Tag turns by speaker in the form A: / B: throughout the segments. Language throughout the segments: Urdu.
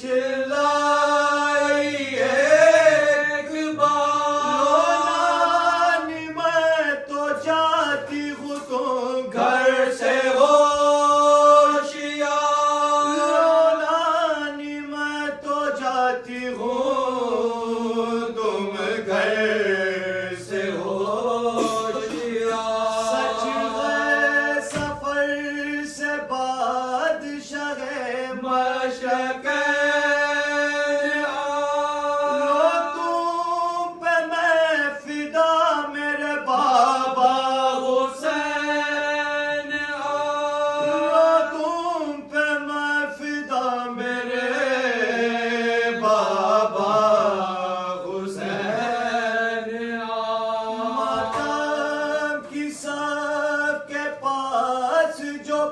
A: چلائی ایک بار میں تو جاتی ہوں تو گھر سے ہوشیار میں تو جاتی ہوں تم گھر سے ہوشیار سچ ہے سفر سے بادشاہ مشرق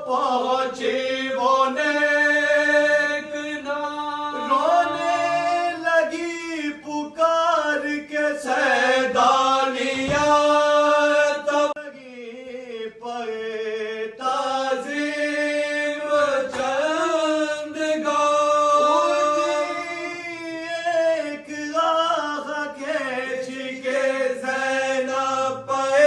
A: پہنچی وہ نیک رونے لگی پکار کے سیدانیاں تب لگی پے تعظیم چند ایک راہ کھینچ کے زینب پہ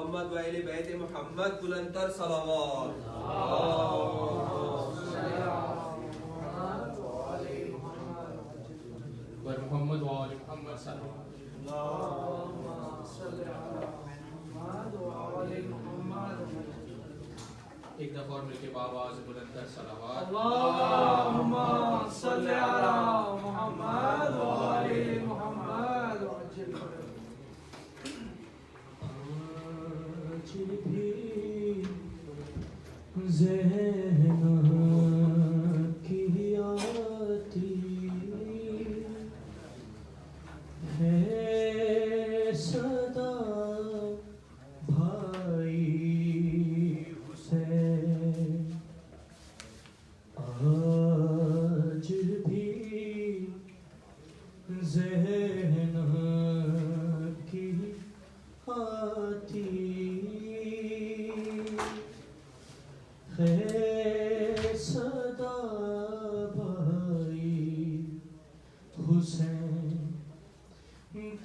A: محمد و اہل بیت محمد بلندتر صلوات
B: بر محمد و آل محمد صلوات ایک دفعہ اور مل کے بآواز بلندتر صلوات
A: اللہم صلی علی محمد و آل محمد
C: زینب کی آتی ہے صدا بھائی حسین آج ہے صدا بھائی حسین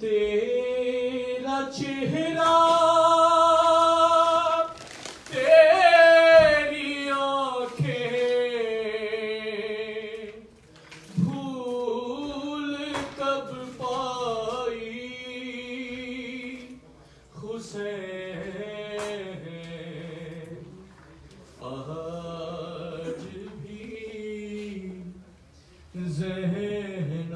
C: تیرا چہرہ تیری آنکھیں بھول کب پائی حسین آج بھی ذہن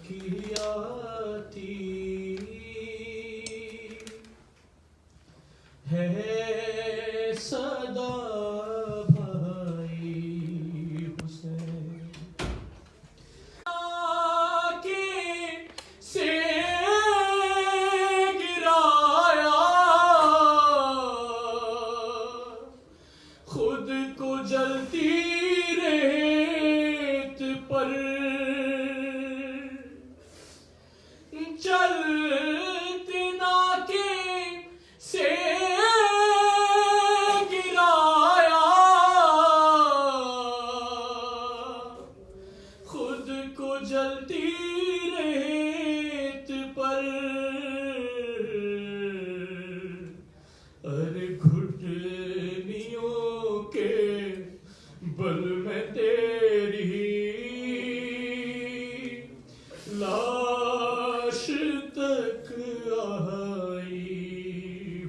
C: کی آتی ہے صدا بھائی حسین سے گرایا خود کو جلتی ریت پر چلتے ناکے سے گرایا خود کو جلتی ریت پر ارے گھٹنیوں کے بل میں تیری لاش تک آئی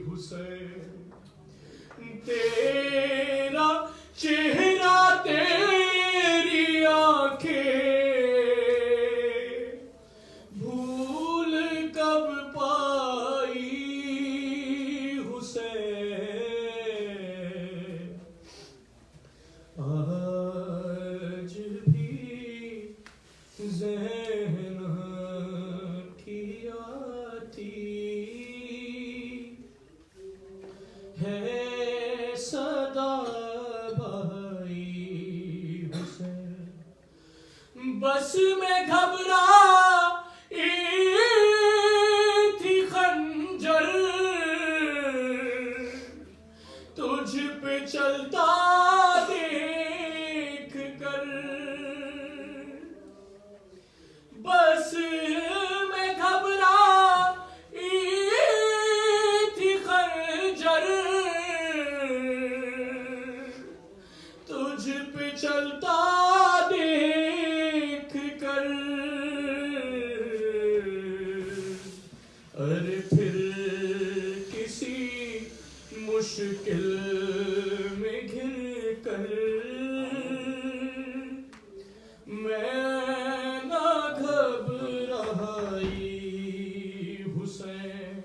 C: حسین تیرا چہرہ تیری آنکھیں بھول کب پائی حسین آج بھی ذہن کی آتی ہے صدا بھائی حسین بس میں گھبرا تھی خنجر تجھ پہ چلتا دیکھ کر بس میں گھبرا تھی خنجر تجھ پہ چلتا دیکھ کر ارے پھر کسی مشکل میں گر کر میں نہ گھبرائی حسین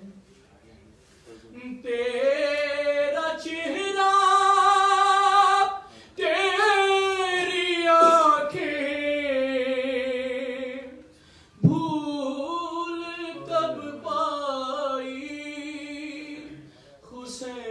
C: تیرا چہرہ تیری آنکھیں بھول کب پائی حسین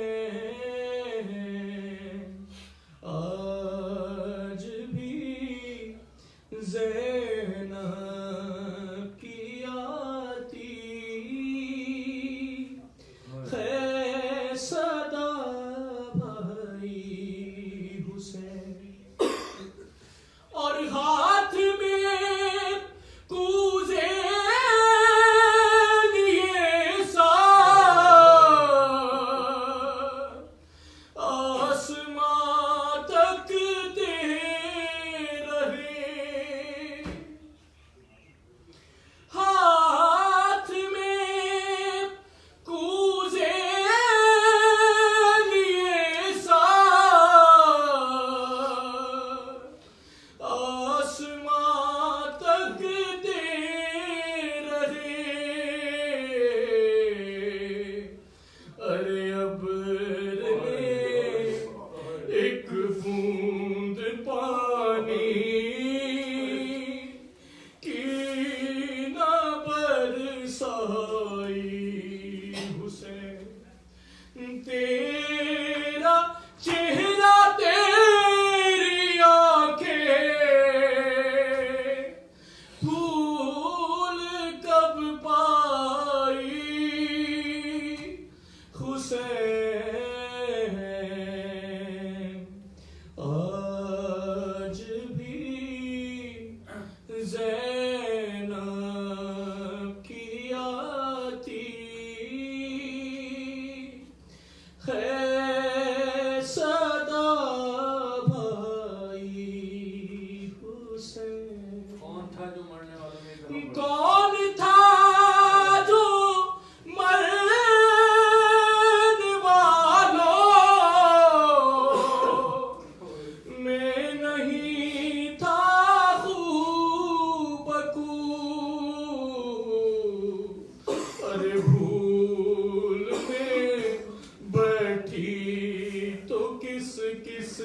C: کس کس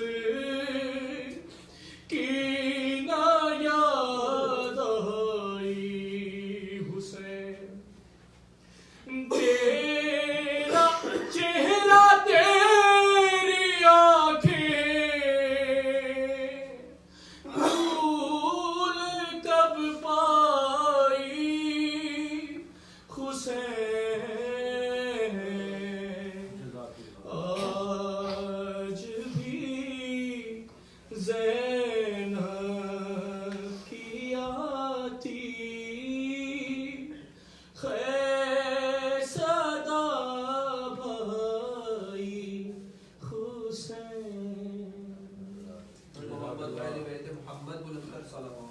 C: کی نہ یاد آئی حسین تیرا چہرہ تیری آنکھیں بھول کب پائی حسین آج بھی زینب کی آتی خیر صدا بھائی حسین
D: محمد وآل بیت محمد بلند کر صلوات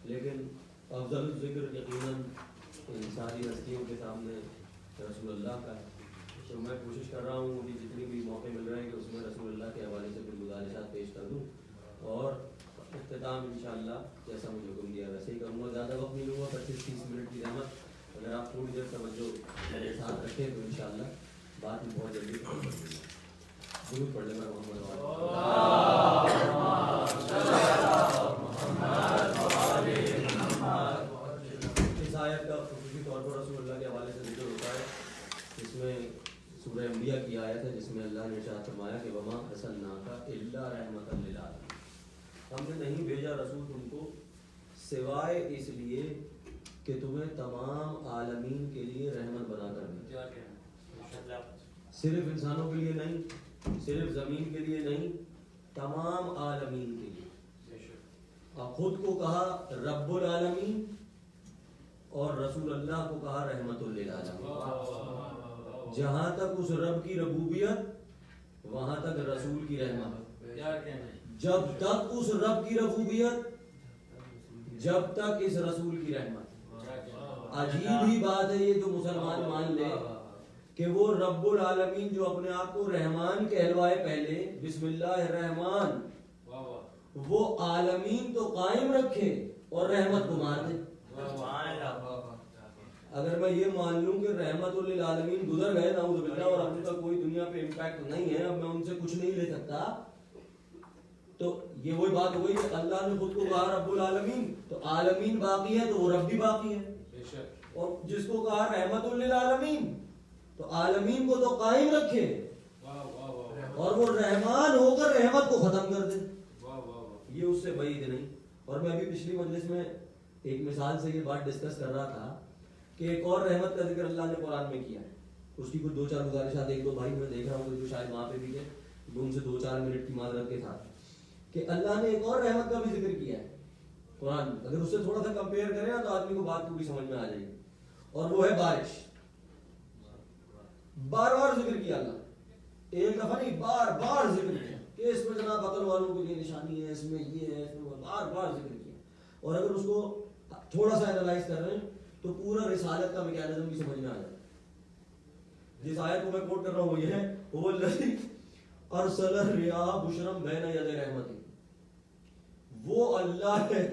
E: لیکن افضل ذکر یقیناً ان ساری ہستیوں کے سامنے رسول اللہ کا ہے. تو میں کوشش کر رہا ہوں کہ جتنی بھی موقع مل رہے ہیں کہ اس میں رسول اللہ کے حوالے سے کچھ گزارشات پیش کر دوں اور اختتام انشاءاللہ جیسا مجھے حکم دیا ویسے ہی کروں گا. زیادہ وقت نہیں لوں گا, 25-30 منٹ کی رحمت. اگر آپ تھوڑی دیر توجہ میرے ساتھ رکھیں تو انشاءاللہ بات میں بہت جلدی ختم کر دوں گا. ضرور پڑھ لینا محمد اس آیت کا خصوصی طور پر رسول اللہ کے حوالے سے ذکر ہوتا ہے جس میں سورہ انبیاء کی آیت ہے جس میں اللہ نے ارشاد فرمایا کہ وما ارسلناک الا رحمۃ للعالمین, ہم نے نہیں بھیجا رسول تم کو سوائے اس لیے کہ تمہیں تمام عالمین کے لیے رحمت بنا کر دیا. صرف انسانوں کے لیے نہیں, صرف زمین کے لیے نہیں, تمام عالمین کے لیے. اور خود کو کہا رب العالمین اور رسول اللہ کو کہا رحمت للعالمین. جہاں تک اس رب کی ربوبیت وہاں تک رسول کی رحمت. جب تک اس رب کی ربوبیت جب تک اس رسول کی رحمت. عجیب ہی بات ہے یہ جو مسلمان مان لے کہ وہ رب العالمین جو اپنے آپ کو رحمان کہلوائے پہلے بسم اللہ الرحمن, وہ عالمین تو قائم رکھے اور رحمت کو مار دے. اگر میں یہ مان لوں کہ رحمت للعالمین گزر گئے نعوذ باللہ اور اب ان کا کوئی دنیا پہ امپیکٹ نہیں ہے, اب میں ان سے کچھ نہیں لے سکتا, تو یہ وہی بات ہوئی کہ اللہ نے خود کو کہا رب العالمین تو عالمین باقی ہے تو وہ رب بھی باقی ہے. اور جس کو کہا رحمت للعالمین تو عالمین کو تو قائم رکھے اور وہ رحمان ہو کر رحمت کو ختم کر دے. یہ اس سے بعید نہیں. اور میں ابھی پچھلی مجلس میں ایک مثال سے یہ بات ڈسکس کر رہا تھا کہ ایک اور رحمت کا ذکر اللہ نے قرآن میں کیا ہے. اس کی کچھ 2-4 گزارشات ایک دو بھائی میں دیکھ رہا ہوں جو شاید وہاں پہ بھی تھے, ان سے 2-4 منٹ کی معذرت کے ساتھ, کہ اللہ نے ایک اور رحمت کا بھی ذکر کیا ہے قرآن میں. اگر اس سے تھوڑا سا کمپیئر کریں نا تو آدمی کو بات پوری سمجھ میں آ جائے گی, اور وہ ہے بارش. بار بار ذکر کیا اللہ, ایک دفعہ نہیں بار بار ذکر کیا کہ اس میں جناب عقل والوں کے لیے نشانی ہے, اس میں یہ ہے, اس میں بار بار ذکر کیا. اور اگر اس کو تھوڑا سا اینالائز کر رہے ہیں تو پورا رسالت کا میکانزم بھی سمجھ میں آ جائے. جس آیت کو میں کوٹ کر رہا ہوں وہ یہ ہے وہ الذی ارسل الرياح بشرا بین یدی رحمتہ, وہ اللہ ہے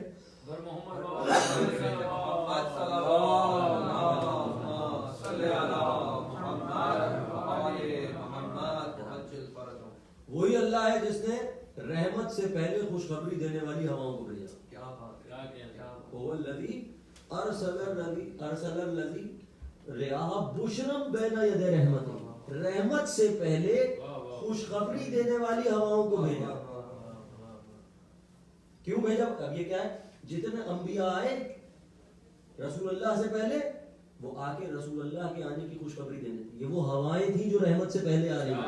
E: وہی اللہ ہے جس نے رحمت سے پہلے خوشخبری دینے والی ہواؤں کو بھیجا. کیا بات, وہ الذی ارسل الذی ریاح بشرا بین یدی رحمتہ, رحمت سے پہلے خوشخبری دینے والی ہواؤں کو بھیجا. کیوں بھیجا؟ اب یہ کیا ہے, جتنے انبیاء آئے رسول اللہ سے پہلے وہ آ کے رسول اللہ کے آنے کی خوشخبری دینے, یہ وہ ہوائیں تھیں جو رحمت سے پہلے آ رہی ہیں.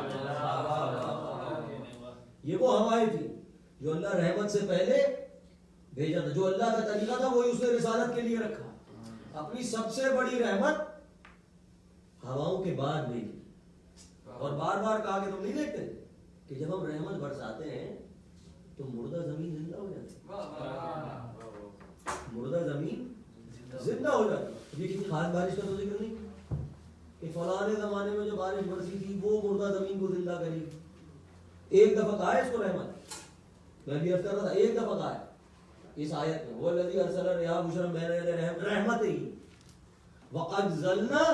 E: یہ وہ ہوائیں تھیں جو اللہ رحمت سے پہلے بھیجا تھا. جو اللہ کا طریقہ تھا وہی اس نے رسالت کے لیے رکھا. اپنی سب سے بڑی رحمت ہواؤں کے بعد بھیجی. اور بار بار کہا کہ تم نہیں دیکھتے کہ جب ہم رحمت برساتے ہیں تو مردہ زمین زندہ ہو جاتی ہے. مردہ زمین زندہ ہو جاتی ہے. یہ کسی خاص بارش کا تو ذکر نہیں کہ فلاں زمانے میں جو بارش برسی تھی وہ مردہ زمین کو زندہ کرے گی. ایک دفعہ کہا ہے اس کو رحمت, میں بھی عرض کر رہا تھا ایک دفعہ کہا ہے اس آیت میں, وہ الذی ارسل الرياح بشرا بین یدی رحمتہ وانزلنا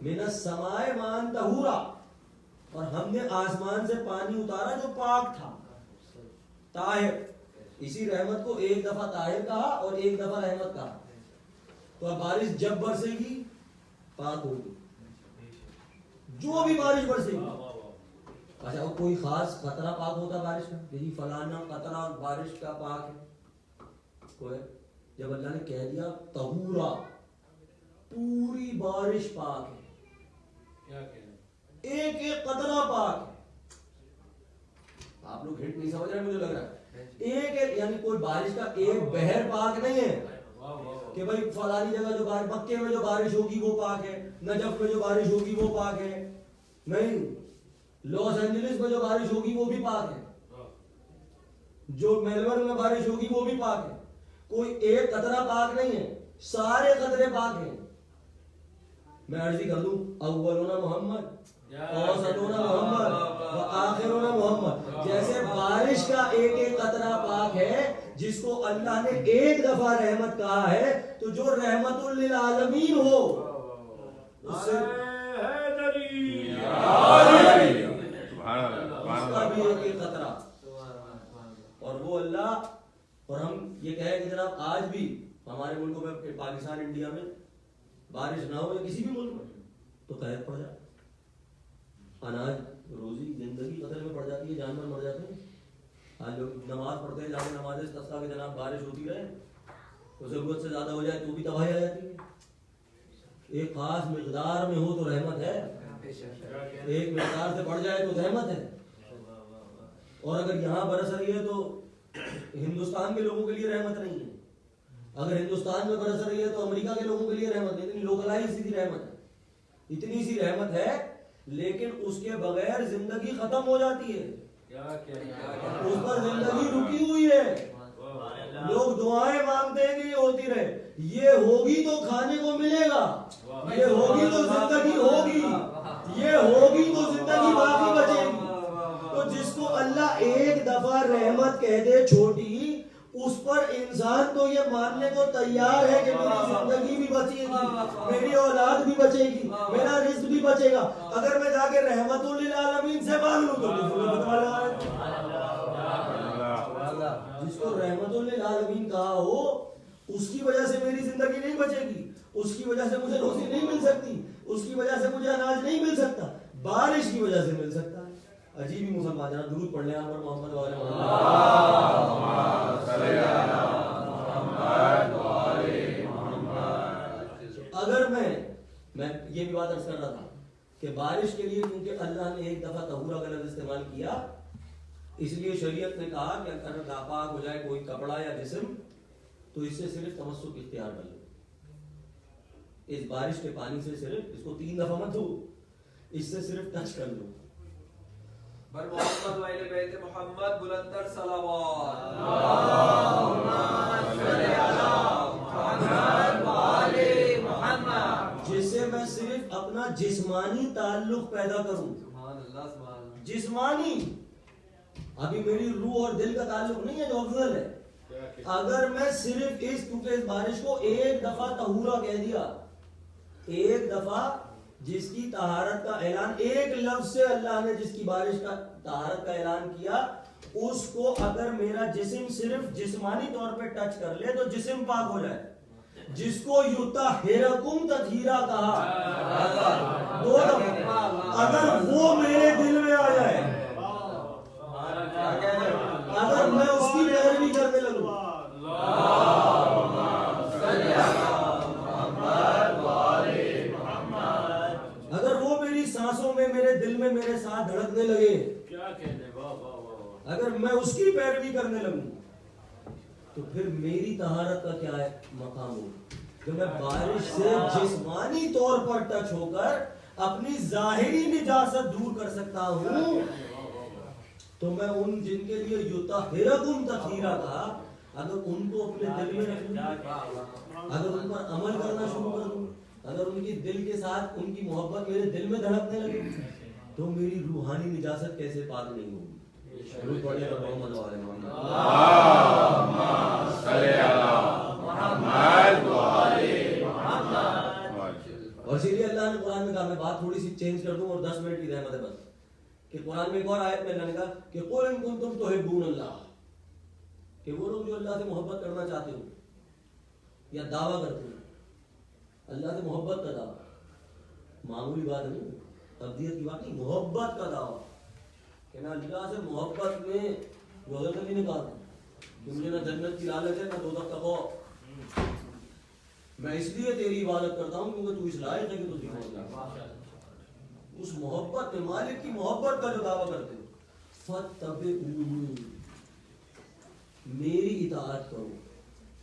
E: من السماء ماء طہورا, اور ہم نے آسمان سے پانی اتارا جو پاک تھا طاہر. اسی رحمت کو ایک دفعہ طاہر کہا اور ایک دفعہ رحمت کہا. تو اب بارش جب برسے گی پاک ہوگی, جو بھی بارش برسے گی. اچھا کوئی خاص قطرہ پاک ہوتا بارش کا, یہی فلانا قطرہ بارش کا پاک ہے کوئی؟ جب اللہ نے کہہ دیا طہورا, پوری بارش پاک ہے, ایک ایک قطرہ پاک ہے. آپ لوگ ہنٹ نہیں سمجھ رہے مجھے لگ رہا ہے. ایک ایک یعنی کوئی بارش کا ایک بہر پاک نہیں ہے کہ بھائی فلانی جگہ جو بارش, مکے میں جو بارش ہوگی وہ پاک ہے, نجف میں جو بارش ہوگی وہ پاک ہے. نہیں, لاس اینجلس میں جو بارش ہوگی وہ بھی پاک ہے, جو میلبرن میں بارش ہوگی وہ بھی پاک ہے. کوئی ایک قطرہ پاک نہیں ہے, سارے قطرے پاک ہیں. میں عرضی کر دوں اولنا محمد اوسطنا محمد وآخرنا محمد. جیسے بارش کا ایک ایک قطرہ پاک ہے جس کو اللہ نے ایک دفعہ رحمت کہا ہے, تو جو رحمت للعالمین ہو اس سے اس کا بھی ایک ایک قطرہ. اور وہ اللہ, اور ہم یہ کہیں کہ جناب آج بھی ہمارے ملکوں میں, پاکستان انڈیا میں بارش نہ ہو یا کسی بھی ملک میں تو قحط پڑ جائے, اناج روزی زندگی خطرے میں پڑ جاتی ہے, جانور مر جاتے ہیں. آج لوگ نماز پڑھتے ہیں, جا کے نماز استسقا کے جناب بارش ہوتی رہے تو ضرورت سے زیادہ ہو جائے تو بھی تباہی آ جاتی ہے. ایک خاص مقدار میں ہو تو رحمت ہے, ایک مقدار سے بڑھ جائے تو رحمت ہے. اور اگر یہاں برس رہی ہے تو ہندوستان کے لوگوں کے لیے رحمت نہیں ہے, اگر ہندوستان میں برس رہی ہے تو امریکہ کے لوگوں کے لیے رحمت ہے. اتنی لوکلائز سی رحمت ہے, اتنی سی رحمت ہے, لیکن اس کے بغیر زندگی ختم ہو جاتی ہے, اس پر زندگی رکی ہوئی ہے. لوگ دعائیں مانگتے ہیں کہ یہ ہوتی رہے, یہ ہوگی تو کھانے کو ملے گا, یہ ہوگی تو زندگی ہوگی, یہ ہوگی تو زندگی باقی بچے گی. تو جس کو اللہ ایک دفعہ رحمت کہہ دے چھوٹی, اس پر انسان تو یہ ماننے کو تیار ہے کہ میری زندگی بھی بچے گی, میری اولاد بھی بچے گی, میرا رزق بھی بچے گا. اگر میں جا کے رحمت للعالمین سے مانگ لوں تو جس کو رحمت للعالمین کہا ہو اس کی وجہ سے میری زندگی نہیں بچے گی, اس کی وجہ سے مجھے روزی نہیں مل سکتی, اس کی وجہ سے مجھے اناج نہیں مل سکتا, بارش کی وجہ سے مل سکتا ہے. عجیب ہی مسلمان جناب درود پڑھ لیں پر محمد وعلى محمد. اگر میں یہ بھی بات عرض کر رہا تھا کہ بارش کے لیے کیونکہ اللہ نے ایک دفعہ طہورہ کا لفظ استعمال کیا, اس لیے شریعت نے کہا کہ اگر ناپاک ہو جائے کوئی کپڑا یا جسم تو اس سے صرف تمسک اختیار کر لو, اس بارش کے پانی سے صرف, اس کو 3 دفعہ مت دھو, اس سے صرف ٹچ کر لو.
D: بر محمد و اہل بیت محمد بلندر صلوات.
E: جس سے میں صرف اپنا جسمانی تعلق پیدا کروں, جسمانی, ابھی میری روح اور دل کا تعلق نہیں ہے جو افضل ہے. اگر میں صرف کیونکہ اس بارش کو ایک دفعہ طہورہ کہہ دیا, ایک دفعہ جس کی طہارت کا اعلان, ایک لفظ سے اللہ نے جس کی بارش کا طہارت کا اعلان کیا, اس کو اگر میرا جسم صرف جسمانی طور پہ ٹچ کر لے تو جسم پاک ہو جائے. جس کو یطہرکم تطہیرا کہا 2 دفعہ, اگر وہ میرے دل میں آ جائے, اگر میں اس کی پیروی کرنے لگوں, اگر وہ میری سانسوں میں, میرے دل میں میرے ساتھ دھڑکنے لگے, اگر میں اس کی پیروی کرنے لگوں تو پھر میری طہارت کا کیا ہے مقام ہو. جب میں بارش سے جسمانی طور پر ٹچ ہو کر اپنی ظاہری نجاست دور کر سکتا ہوں, تو میں ان جن کے لیے یطہرکم تطہیرا کہا, اگر ان کو اپنے دل میں رکھوں, اگر ان پر عمل کرنا شروع کر دوں, اگر ان کی دل کے ساتھ ان کی محبت میرے دل میں دھڑکنے لگے, تو میری روحانی نجاست کیسے پاک نہیں ہوگی. درود پڑھیں محمد وعلى محمد. اور اسی لیے اللہ نے قرآن میں کہا, میں بات تھوڑی سی چینج کر دوں اور 10 منٹ کی رحمت ہے بس, کہ قرآن میں ایک اور آیت میں اللہ نے کہا کہ قل ان کنتم تحبون اللہ, کہ وہ لوگ جو اللہ سے محبت کرنا چاہتے ہو یا دعویٰ کرتے ہیں, اللہ سے محبت کا دعویٰ, معمولی بات نہیں, تبدیت کی بات نہیں, محبت کا دعویٰ, کہ میں اللہ سے محبت میں جو حضرت علی نے کہا کہ مجھے نہ جنت کی لالچ ہے نہ دوزخ کا خوف, میں اس لیے تیری عبادت کرتا ہوں کیونکہ تو اس لائق ہے کہ تو اس محبت میں, مالک کی محبت کا جو دعویٰ کرتے ہو, فَاتَّبِعُونِ, میری اطاعت کرو.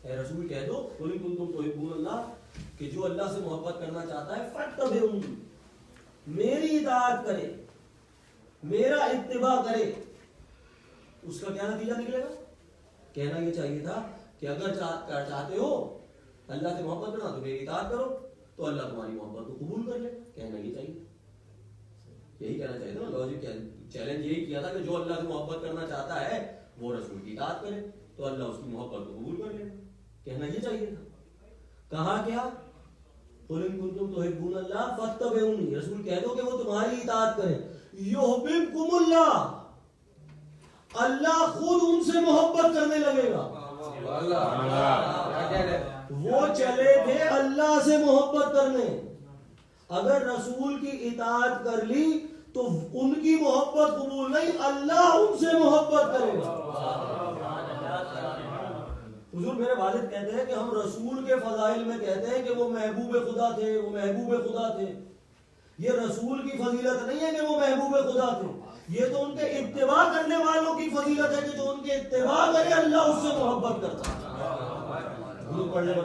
E: اے رسول کہہ دو قُلْ إِن كُنتُمْ تُحِبُّونَ اللَّهَ, کہ جو اللہ سے محبت کرنا چاہتا ہے فَاتَّبِعُونِ, میری اطاعت کرے, میرا اتباع کرے. اس کا کیا نتیجہ نکلے گا؟ کہنا یہ چاہیے تھا کہ اگر چاہتے ہو اللہ سے محبت کرنا تو میری اطاعت کرو, تو اللہ تمہاری محبت کو قبول کر لے. کہنا یہ چاہیے, یہی کہنا چاہیے تھا نا. لاجک چیلنج یہی کیا تھا کہ جو اللہ سے محبت کرنا چاہتا ہے وہ رسول کی اطاعت کرے تو اللہ اس کی محبت کو قبول کر لے. کہنا یہ چاہیے تھا. کہا کیا؟ قل ان کنتم تحبون اللہ فاتبعونی. رسول کہہ دو کہ وہ تمہاری اطاعت کریں. یحببکم اللہ, اللہ خود ان سے محبت کرنے لگے گا. وہ چلے تھے اللہ سے محبت کرنے, اگر رسول کی اطاعت کر لی تو ان کی محبت قبول نہیں, اللہ ان سے محبت کرے گا. حضور میرے والد کہتے ہیں کہ ہم رسول کے فضائل میں کہتے ہیں کہ وہ محبوب خدا تھے, وہ محبوب خدا تھے. یہ رسول کی فضیلت نہیں ہے کہ وہ محبوب خدا تھے, یہ تو ان کے اتباع کرنے والوں کی فضیلت ہے کہ جو ان کے اتباع کرے اللہ اس سے محبت کرتا ہے. حضور پڑھنے پر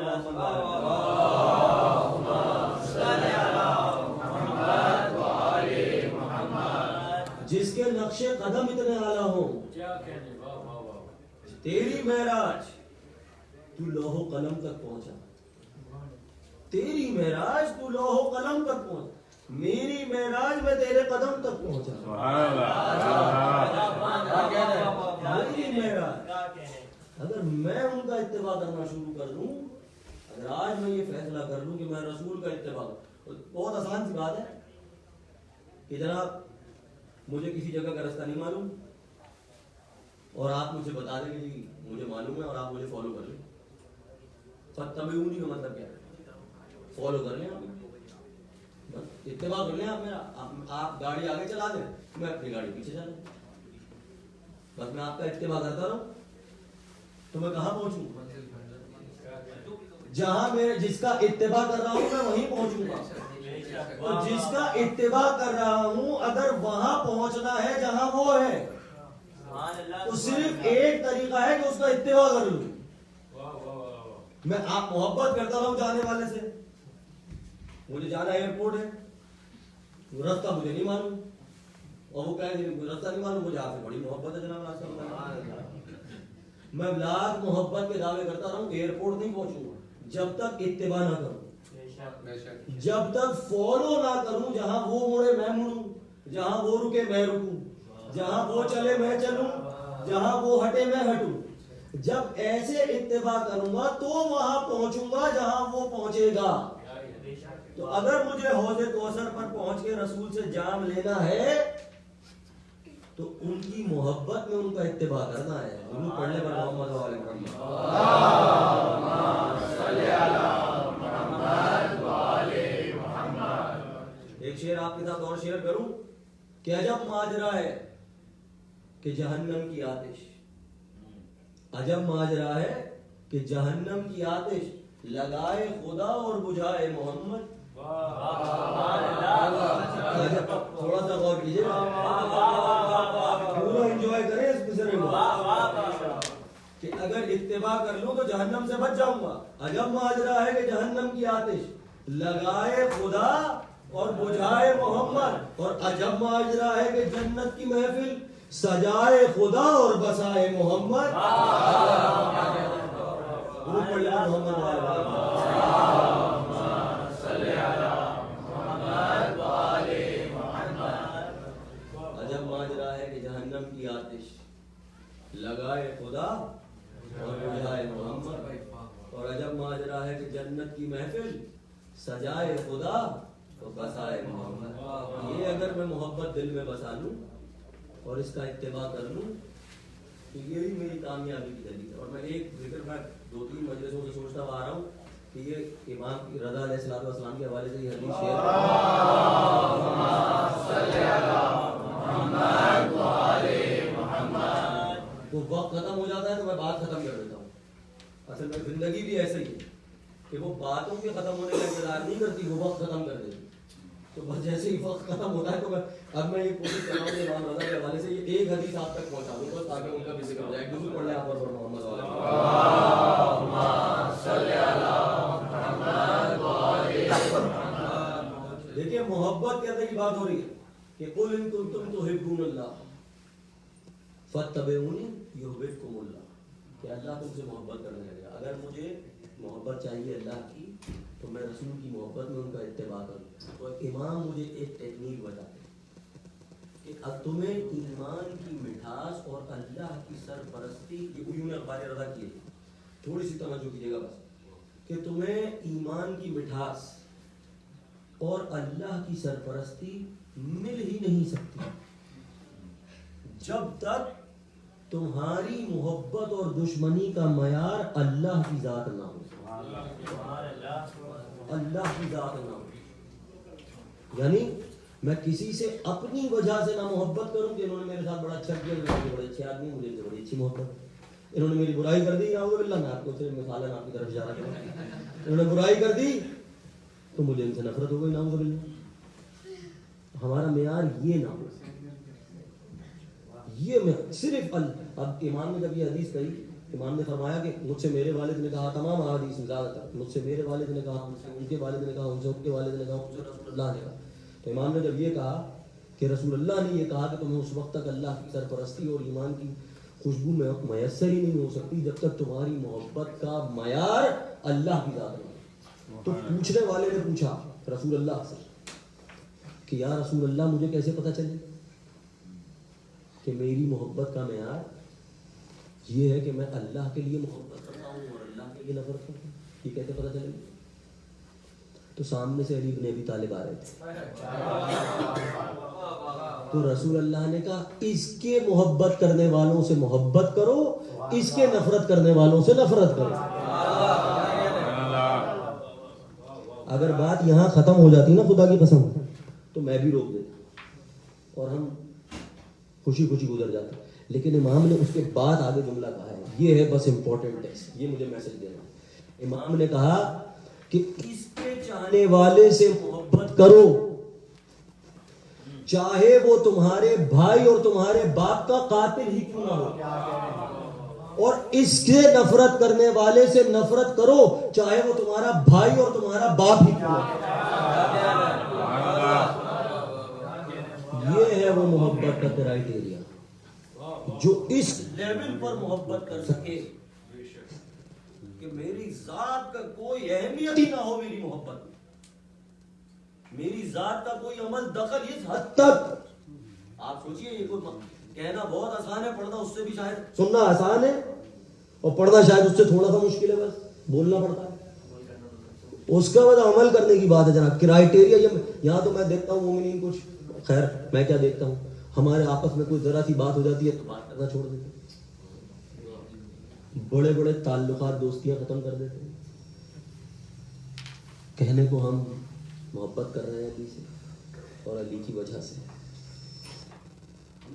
E: جس کے نقش قدم اتنے اعلیٰ ہوں. تیری معراج تو لوح و قلم تک پہنچا, تیری معراج تو لوح و قلم تک پہنچا, میری معراج میں تیرے قدم تک پہنچا. میری معراج اگر میں ان کا اتباع کرنا شروع کر دوں, اگر آج میں یہ فیصلہ کر لوں کہ میں رسول کا اتباع, بہت آسان سی بات ہے کہ جناب مجھے کسی جگہ کا رستہ نہیں معلوم اور آپ مجھے بتا دیں کہ جی مجھے معلوم ہے اور آپ مجھے فالو کر لیں. فتبعونی کا مطلب کیا ہے؟ فالو کر لیں, آپ اتباع کر لیں. آپ میرا, آپ گاڑی آگے چلا دیں, میں اپنی گاڑی پیچھے چلا دیں, بس میں آپ کا اتباع کرتا رہوں تو میں کہاں پہنچوں؟ جہاں میں جس کا اتباع کر رہا ہوں میں وہیں پہنچوں گا. اور جس کا اتباع کر رہا ہوں اگر وہاں پہنچنا ہے جہاں وہ ہے تو صرف ایک طریقہ ہے کہ اس کا اتباع کر لوں. میں آپ محبت کرتا رہوں جانے والے سے, مجھے جانا ایئرپورٹ ہے, رستہ مجھے نہیں معلوم اور وہ کہیں رستہ نہیں معلوم, مجھے آپ سے بڑی محبت ہے جناب راستہ بتانا. میں لاکھ محبت کے دعوے کرتا رہوں ایئرپورٹ نہیں پہنچوں گا جب تک اتباع نہ کروں, جب تک فالو نہ کروں. جہاں وہ مڑے میں مڑوں, جہاں وہ رکے میں رکوں, جہاں وہ چلے میں چلوں, جہاں وہ ہٹے میں ہٹوں. جب ایسے اتباع کروں گا تو وہاں پہنچوں گا جہاں وہ پہنچے گا. تو اگر مجھے حوض کوثر پر پہنچ کے رسول سے جام لینا ہے تو ان کی محبت میں ان کا اتباع کرنا ہے. درود پڑھنے پر محمد و آل محمد. ایک شعر آپ کے ساتھ اور شیئر کروں کہ عجب ماجرا ہے کہ جہنم کی آتش, عجب ماجرا ہے کہ جہنم کی آتش لگائے خدا اور بجھائے محمد. تھوڑا سا غور کیجیے, پورا انجوائے کریں اس مصرے کو کہ اگر اتباع کر لوں تو جہنم سے بچ جاؤں گا. عجب ماجرا ہے کہ جہنم کی آتش لگائے خدا اور بجھائے محمد, اور عجب ماجرا ہے کہ جنت کی محفل سجائے خدا اور بسائے محمد. عجب ماجرا ہے کہ جہنم کی آتش لگائے خدا اور بجھائے محمد, اور عجب ماجرا ہے کہ جنت کی محفل سجائے خدا اور بسائے محمد. یہ اگر میں محبت دل میں بسا لوں اور اس کا اتباع کر لوں تو یہی میری کامیابی کی دلیل ہے. اور میں ایک ذکر میں 2-3 مجلسوں سے سوچتا ہوا آ رہا ہوں کہ یہ امام رضا علیہ السلام کے حوالے سے یہ حدیث شیئر تو وقت ختم ہو جاتا ہے تو میں بات ختم کر دیتا ہوں. اصل میں زندگی بھی ایسے ہی ہے کہ وہ باتوں کے ختم ہونے کا انتظار نہیں کرتی, وہ وقت ختم کر دیتی. تو بس جیسے ہی وقت ختم ہوتا ہے تو میں اب میں یہ کوشش کر رہا ہوں کہ امام رضا کے حوالے سے یہ ایک حدیث آپ تک پہنچا دوں بس, تاکہ ان کا بھی ذکر ہو جائے. درود پڑھ لیں آپ پر محمد صلی اللہ علیہ وسلم. دیکھیں محبت کے اندر کی بات ہو رہی ہے کہ قل ان کنتم تحبون اللہ فاتبعونی یحببکم اللہ, کہ اللہ تم سے محبت کرنے لگے. اگر مجھے محبت چاہیے اللہ کی تو تو میں رسول کی محبت میں ان کا اتباع کروں. تو امام مجھے ایک ٹیکنیک بتاتے کہ اب تمہیں ایمان کی مٹھاس اور اللہ کی سرپرستی، یہ انہوں نے اخبار رضا کی ہے، تھوڑی سی توجہ کیجیے گا بس، کہ تمہیں ایمان کی مٹھاس اور اللہ کی سرپرستی مل ہی نہیں سکتی جب تک تمہاری محبت اور دشمنی کا معیار اللہ کی ذات نہ ہو. اللہ کی ذات نہ ہو، یعنی میں کسی سے اپنی وجہ سے نہ محبت کروں کہ انہوں نے میرے ساتھ بڑا اچھا کیا، بڑے اچھے آدمی، مجھے ان سے بڑی اچھی محبت، انہوں نے میری برائی کر دی، اعوذ باللہ، میں آپ کو صرف مثالیں آپ کی طرف اشارہ کروں، انہوں نے برائی کر دی تو مجھے ان سے نفرت ہو گئی، اعوذ باللہ. ہمارا معیار یہ نہ ہو، یہ میں صرف اب امام نے جب یہ حدیث کہی، امام نے فرمایا کہ مجھ سے میرے والد نے کہا، تمام احادیث میں زیادہ تر مجھ سے میرے والد نے کہا، مجھ سے ان کے والد نے کہا، ان سے ان کے والد نے کہا، ان سے رسول اللہ نے کہا. تو امام نے جب یہ کہا کہ رسول اللہ نے یہ کہا کہ تمہیں اس وقت تک اللہ کی سرپرستی اور ایمان کی خوشبو میں میسر ہی نہیں ہو سکتی جب تک تمہاری محبت کا معیار اللہ کی ذات نہ ہو. تو پوچھنے والے نے پوچھا رسول اللہ سے کہ یا رسول اللہ مجھے کیسے پتہ چلے کہ میری محبت کا معیار یہ ہے کہ میں اللہ کے لیے محبت کرتا ہوں اور اللہ کے لیے نفرت کرتا ہوں، یہ کیسے پتہ چلے؟ تو سامنے سے علی بن ابی طالب آ رہے تھے، تو رسول اللہ نے کہا اس کے محبت کرنے والوں سے محبت کرو، اس کے نفرت کرنے والوں سے نفرت کرو. اگر بات یہاں ختم ہو جاتی نا خدا کی قسم تو میں بھی روک دیتا اور ہم خوشی خوشی گزر جاتے، لیکن امام نے اس کے بعد آگے جملہ کہا ہے، یہ ہے بس امپورٹنٹ ٹیکسٹ، یہ مجھے میسج دینا ہے. امام نے کہا کہ اس کے چاہنے والے سے محبت کرو چاہے وہ تمہارے بھائی اور تمہارے باپ کا قاتل ہی کیوں نہ ہو، اور اس سے نفرت کرنے والے سے نفرت کرو چاہے وہ تمہارا بھائی اور تمہارا باپ ہی کیوں نہ ہو. یہ ہے وہ محبت کا کرائٹیریا جو اس لیول پر محبت کر سکے کہ میری ذات کا کوئی اہمیت ہی نہ ہو، میری محبت میں میری ذات کا کوئی عمل دخل اس حد تک. آپ سوچئے یہ کوئی کہنا بہت آسان ہے، پڑھنا اس سے بھی شاید، سننا آسان ہے اور پڑھنا شاید اس سے تھوڑا سا مشکل ہے، بس بولنا پڑتا ہے. اس کا بعد عمل کرنے کی بات ہے جناب. کرائٹیریا یہاں تو میں دیکھتا ہوں مومنین کچھ، خیر میں کیا دیکھتا ہوں، ہمارے آپس میں کوئی ذرا سی بات ہو جاتی ہے تو بات کرنا چھوڑ دیتے ہیں، بڑے بڑے تعلقات دوستیاں ختم کر دیتے ہیں. کہنے کو ہم محبت کر رہے ہیں علی سے اور علی کی وجہ سے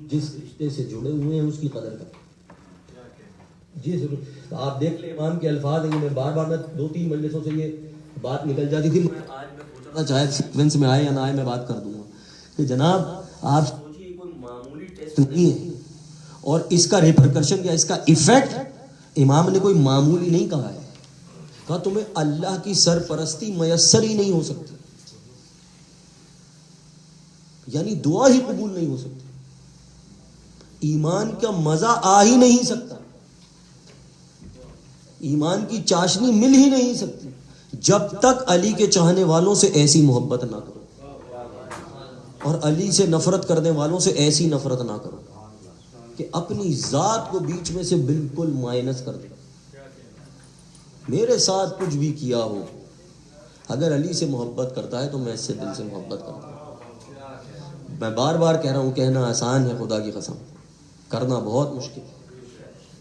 E: جس رشتے سے جڑے ہوئے ہیں اس کی قدر کریں. جی ضرور آپ دیکھ لیں امام کے الفاظ ہیں، میں بار بار میں 2-3 مجلسوں سے یہ بات نکل جاتی تھی، آج میں پوچھنا چاہے سیکوینس میں آئے یا نہ آئے میں بات کر دوں گا کہ جناب آپ سوچیے کوئی معمولی ٹیسٹ نہیں ہے اور اس کا ریپرکشن کیا، اس کا ایفیکٹ امام نے کوئی معمولی نہیں کہا ہے، کہا تمہیں اللہ کی سرپرستی میسر ہی نہیں ہو سکتی، یعنی دعا ہی قبول نہیں ہو سکتی، ایمان کا مزہ آ ہی نہیں سکتا، ایمان کی چاشنی مل ہی نہیں سکتی جب تک علی کے چاہنے والوں سے ایسی محبت نہ کرو اور علی سے نفرت کرنے والوں سے ایسی نفرت نہ کرو کہ اپنی ذات کو بیچ میں سے بالکل مائنس کر دے. میرے ساتھ کچھ بھی کیا ہو، اگر علی سے محبت کرتا ہے تو میں اس سے دل سے محبت کرتا ہوں. میں بار بار کہہ رہا ہوں، کہنا آسان ہے، خدا کی قسم کرنا بہت مشکل ہے،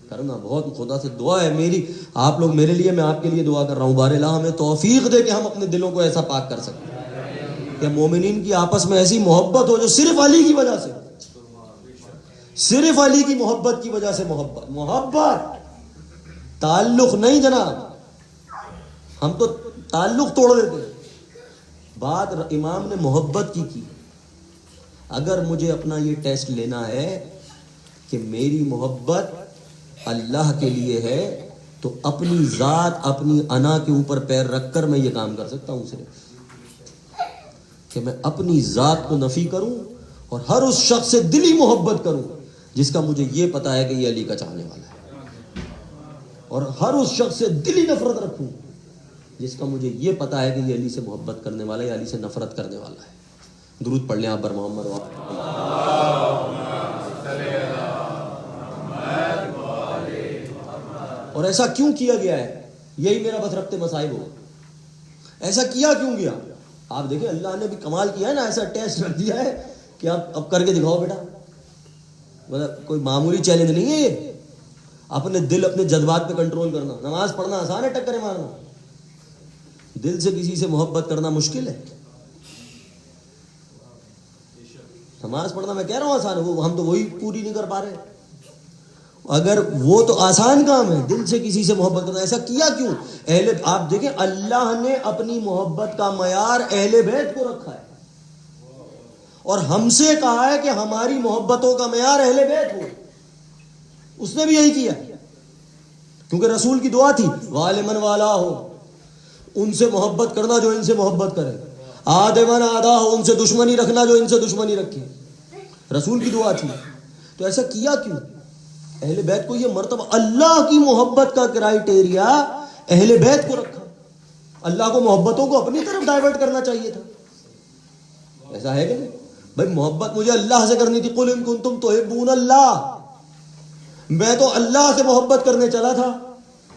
E: کرنا بہت. خدا سے دعا ہے میری، آپ لوگ میرے لیے، میں آپ کے لیے دعا کر رہا ہوں، بار الہ ہمیں توفیق دے کہ ہم اپنے دلوں کو ایسا پاک کر سکیں کہ مومنین کی آپس میں ایسی محبت ہو جو صرف علی کی وجہ سے، صرف علی کی محبت کی وجہ سے محبت تعلق نہیں جناب، ہم تو تعلق توڑ دیتے ہیں. بات امام نے محبت کی. اگر مجھے اپنا یہ ٹیسٹ لینا ہے کہ میری محبت اللہ کے لیے ہے تو اپنی ذات، اپنی انا کے اوپر پیر رکھ کر میں یہ کام کر سکتا ہوں صرف کہ میں اپنی ذات کو نفی کروں اور ہر اس شخص سے دلی محبت کروں جس کا مجھے یہ پتا ہے کہ یہ علی کا چاہنے والا ہے، اور ہر اس شخص سے دلی نفرت رکھوں جس کا مجھے یہ پتا ہے کہ یہ علی سے محبت کرنے والا ہے یا علی سے نفرت کرنے والا ہے. درود پڑھ لیں آپ بر محمد. اور ایسا کیوں کیا گیا ہے؟ یہی میرا بس ربط مسائب ہو. ایسا کیا کیوں گیا؟ آپ دیکھیں اللہ نے بھی کمال کیا ہے نا, ایسا ٹیسٹ رکھ دیا ہے کہ آپ اب کر کے دکھاؤ بیٹا. مطلب کوئی معمولی چیلنج نہیں ہے یہ. اپنے دل اپنے جذبات پہ کنٹرول کرنا. نماز پڑھنا آسان ہے, ٹکریں مارنا. دل سے کسی سے محبت کرنا مشکل ہے. نماز پڑھنا میں کہہ رہا ہوں آسان ہے, وہ ہم تو وہی پوری نہیں کر پا رہے. اگر وہ تو آسان کام ہے, دل سے کسی سے محبت کرنا. ایسا کیا کیوں؟ آپ دیکھیں اللہ نے اپنی محبت کا معیار اہل بیت کو رکھا ہے, اور ہم سے کہا ہے کہ ہماری محبتوں کا معیار اہل بیت ہو. اس نے بھی یہی کیا, کیونکہ رسول کی دعا تھی والمن والا ہو, ان سے محبت کرنا جو ان سے محبت کرے. آدمن آدھا ہو, ان سے دشمنی رکھنا جو ان سے دشمنی رکھے. رسول کی دعا تھی. تو ایسا کیا کیوں؟ اہل بیت کو یہ مرتبہ, اللہ کی محبت کا کرائیٹیریا اہل بیت کو رکھا. اللہ کو محبتوں کو اپنی طرف ڈائیورٹ کرنا چاہیے تھا. ایسا ہے کہ نہیں بھائی؟ محبت مجھے اللہ سے کرنی تھی. قل ان کنتم تحبون اللہ, میں تو اللہ سے محبت کرنے چلا تھا.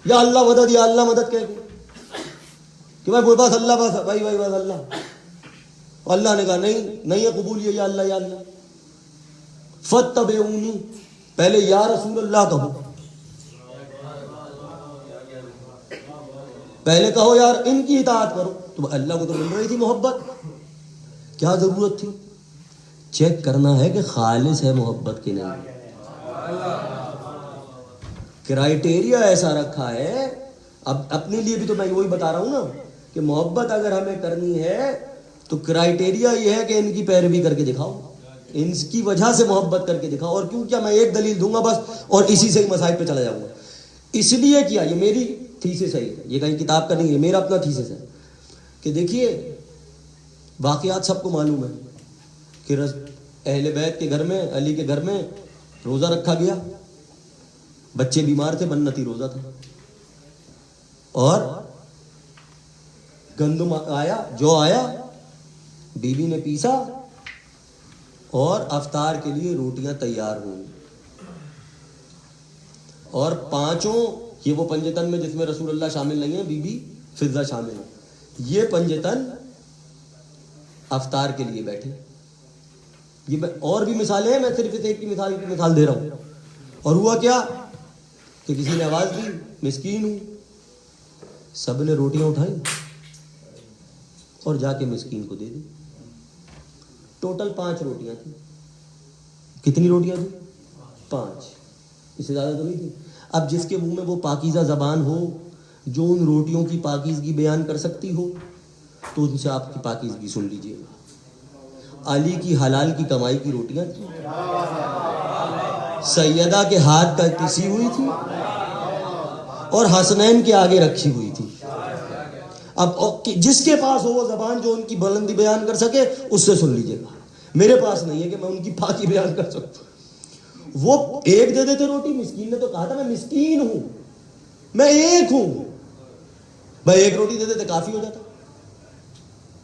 E: یا اللہ مدد, یا اللہ مدد کہہ کہ بھائی بس اللہ, بس بھائی بس اللہ. اللہ نے کہا نہیں ہے قبول, یا اللہ یا اللہ. فاتبعونی, پہلے یا رسول اللہ کہو, پہلے کہو یار ان کی اطاعت کرو. تو اللہ کو تو مل رہی تھی محبت, کیا ضرورت تھی؟ چیک کرنا ہے کہ خالص ہے محبت کی نہیں. کرائیٹیریا ایسا رکھا ہے. اب اپنے لیے بھی تو میں وہی بتا رہا ہوں نا کہ محبت اگر ہمیں کرنی ہے تو کرائیٹیریا یہ ہے کہ ان کی پیروی کر کے دکھاؤ, ان کی وجہ سے محبت کر کے دکھاؤ. اور کیوں کیا میں ایک دلیل دوں گا بس اور اسی سے مسائل پہ چلا جاؤں گا. اس لیے کیا, یہ میری تھیسس ہے, یہ کہیں کتاب کا نہیں ہے, میرا اپنا تھیسس ہے کہ دیکھیے واقعات سب کو معلوم ہے کہ اہل بیت کے گھر میں, علی کے گھر میں روزہ رکھا گیا. بچے بیمار تھے, منتی روزہ تھا, اور گندم آیا, جو آیا بیوی نے پیسا, اور افطار کے لیے روٹیاں تیار ہوئیں. اور پانچوں, یہ وہ پنجتن میں جس میں رسول اللہ شامل نہیں ہے, بی بی فضہ شامل ہے, یہ پنجتن افطار کے لیے بیٹھے. یہ اور بھی مثالیں ہیں, میں صرف ایک کی مثال دے رہا ہوں. اور ہوا کیا کہ کسی نے آواز دی مسکین ہوں, سب نے روٹیاں اٹھائی اور جا کے مسکین کو دے دی. ٹوٹل 5 روٹیاں تھیں. کتنی روٹیاں تھیں؟ 5, اس سے زیادہ تو نہیں تھی. اب جس کے منہ میں وہ پاکیزہ زبان ہو جو ان روٹیوں کی پاکیزگی بیان کر سکتی ہو, تو ان سے آپ کی پاکیزگی سن لیجئے گا. علی کی حلال کی کمائی کی روٹیاں تھیں, سیدہ کے ہاتھ کا پسی ہوئی تھی, اور حسنین کے آگے رکھی ہوئی تھی. اب جس کے پاس ہو وہ زبان جو ان کی بلندی بیان کر سکے اس سے سن لیجئے گا. میرے پاس نہیں ہے کہ میں ان کی پاکی بیان کر سکتا. وہ ایک دے دیتے روٹی, مسکین نے تو کہا تھا میں مسکین ہوں, میں ایک ہوں, بھائی ایک روٹی دے دیتے کافی ہو جاتا,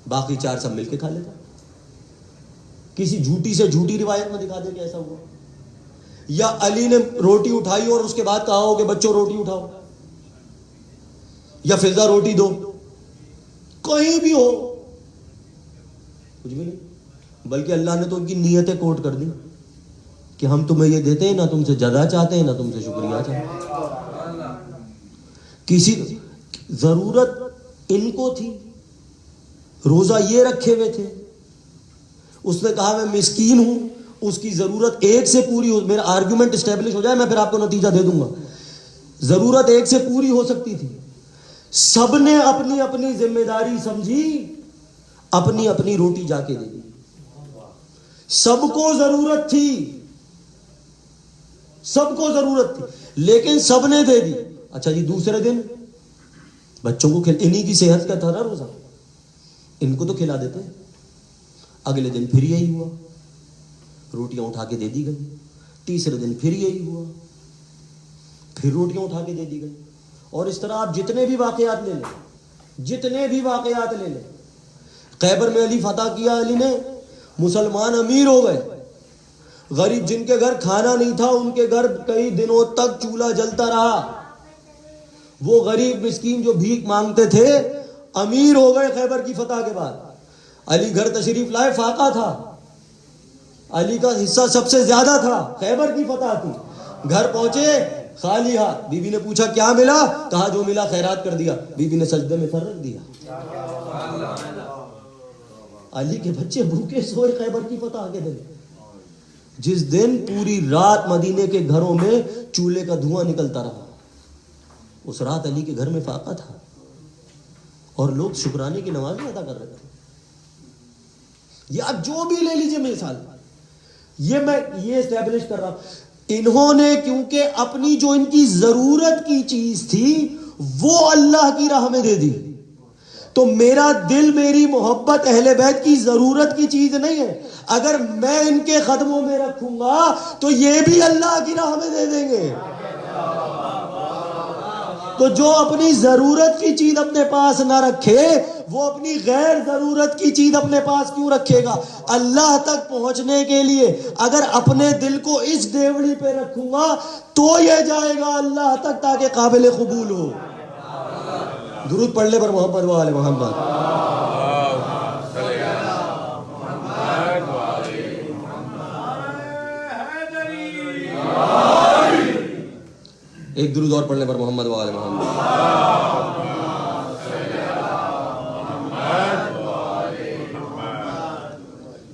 E: باقی 4 سب مل کے کھا لیتا. کسی جھوٹی سے جھوٹی روایت میں دکھا دے کہ ایسا ہوا. یا علی نے روٹی اٹھائی اور اس کے بعد کہا ہو کہ بچوں روٹی اٹھاؤ, یا فضا روٹی دو, کہیں بھی ہو, کچھ بھی نہیں. بلکہ اللہ نے تو ان کی نیتیں کوٹ کر دی کہ ہم تمہیں یہ دیتے ہیں, نہ تم سے جزا چاہتے ہیں, نہ تم سے شکریہ چاہتے ہیں. کسی ضرورت ان کو تھی, روزہ یہ رکھے ہوئے تھے, اس نے کہا میں مسکین ہوں, اس کی ضرورت ایک سے پوری ہو. میرا آرگیومنٹ اسٹیبلش ہو جائے, میں پھر آپ کو نتیجہ دے دوں گا. ضرورت ایک سے پوری ہو سکتی تھی. سب نے اپنی اپنی ذمہ داری سمجھی, اپنی اپنی روٹی جا کے دے دی. سب کو ضرورت تھی, سب کو ضرورت تھی, لیکن سب نے دے دی. اچھا جی, دوسرے دن بچوں کو انہی کی صحت کا تھا نا روزہ, ان کو تو کھلا دیتے. اگلے دن پھر یہی ہوا, روٹیاں اٹھا کے دے دی گئی. تیسرے دن پھر یہی ہوا, پھر روٹیاں اٹھا کے دے دی گئی. اور اس طرح آپ جتنے بھی واقعات لے لیں, جتنے بھی واقعات لے لیں. خیبر میں علی فتح کیا علی نے, مسلمان امیر ہو گئے. غریب جن کے گھر کھانا نہیں تھا ان کے گھر کئی دنوں تک چولہا جلتا رہا. وہ غریب مسکین جو بھیک مانگتے تھے امیر ہو گئے خیبر کی فتح کے بعد. علی گھر تشریف لائے, فاقہ تھا, علی کا حصہ سب سے زیادہ تھا, خیبر کی فتح تھی. گھر پہنچے خالی ہاتھ. بیوی نے پوچھا کیا ملا؟ کہا جو ملا خیرات کر دیا. بیوی نے سجدے میں سر رکھ دیا. علی کے بچے بھوکے سوئے خیبر کی فتح کے دن. جس دن پوری رات مدینے کے گھروں میں چولہے کا دھواں نکلتا رہا. اس رات علی کے گھر میں فاقہ تھا اور لوگ شکرانے کی نماز ادا کر رہے تھے. یہ آپ جو بھی لے لیجئے مثال, یہ میں یہ اسٹیبلش کر رہا ہوں. انہوں نے کیونکہ اپنی جو ان کی ضرورت کی چیز تھی وہ اللہ کی راہ میں دے دی, تو میرا دل, میری محبت اہل بیت کی ضرورت کی چیز نہیں ہے. اگر میں ان کے قدموں میں رکھوں گا تو یہ بھی اللہ کی راہ میں دے دیں گے. تو جو اپنی ضرورت کی چیز اپنے پاس نہ رکھے وہ اپنی غیر ضرورت کی چیز اپنے پاس کیوں رکھے گا؟ اللہ تک پہنچنے کے لیے اگر اپنے دل کو اس دیوڑی پہ رکھوں گا تو یہ جائے گا اللہ تک, تاکہ قابل قبول ہو. درود پڑھ لے پر محمد و آل محمد. ایک درود اور پڑھنے پر محمد و آل محمد.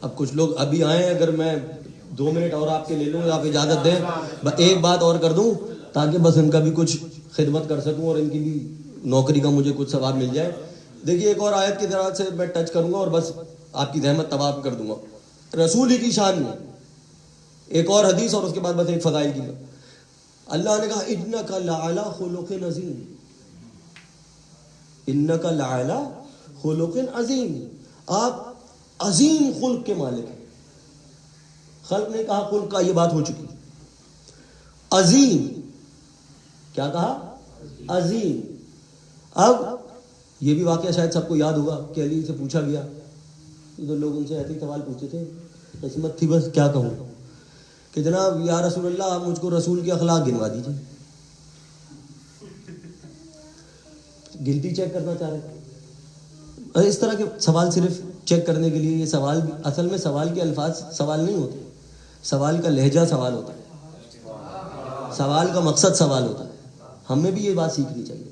E: اب کچھ لوگ ابھی آئے, اگر میں 2 منٹ اور آپ کے لے لوں, آپ اجازت دیں ایک بات اور کر دوں تاکہ بس ان کا بھی کچھ خدمت کر سکوں اور ان کی بھی نوکری کا مجھے کچھ ثواب مل جائے. دیکھیے ایک اور آیت کی طرح سے میں ٹچ کروں گا اور بس آپ کی زحمت تمام کر دوں گا. رسول ہی کی شان میں ایک اور حدیث اور اس کے بعد بس ایک فضائل کی. اللہ نے کہا انک لعلی خلق عظیم, انک لعلی خلق عظیم, آپ عظیم خلق کے مالک ہیں. خلق نے کہا خلق کا, یہ بات ہو چکی. عظیم کیا کہا؟ عظیم. اب یہ بھی واقعہ شاید سب کو یاد ہوگا کہ علی سے پوچھا گیا, تو لوگ ان سے ایسے سوال پوچھتے تھے, قسمت تھی بس کیا کہوں, کہ جناب یا رسول اللہ آپ مجھ کو رسول کے اخلاق گنوا دیجیے. گنتی چیک کرنا چاہ رہے تھے. اس طرح کے سوال صرف چیک کرنے کے لیے, یہ سوال اصل میں سوال کے الفاظ سوال نہیں ہوتے, سوال کا لہجہ سوال ہوتا ہے, سوال کا مقصد سوال ہوتا ہے. ہمیں بھی یہ بات سیکھنی چاہیے.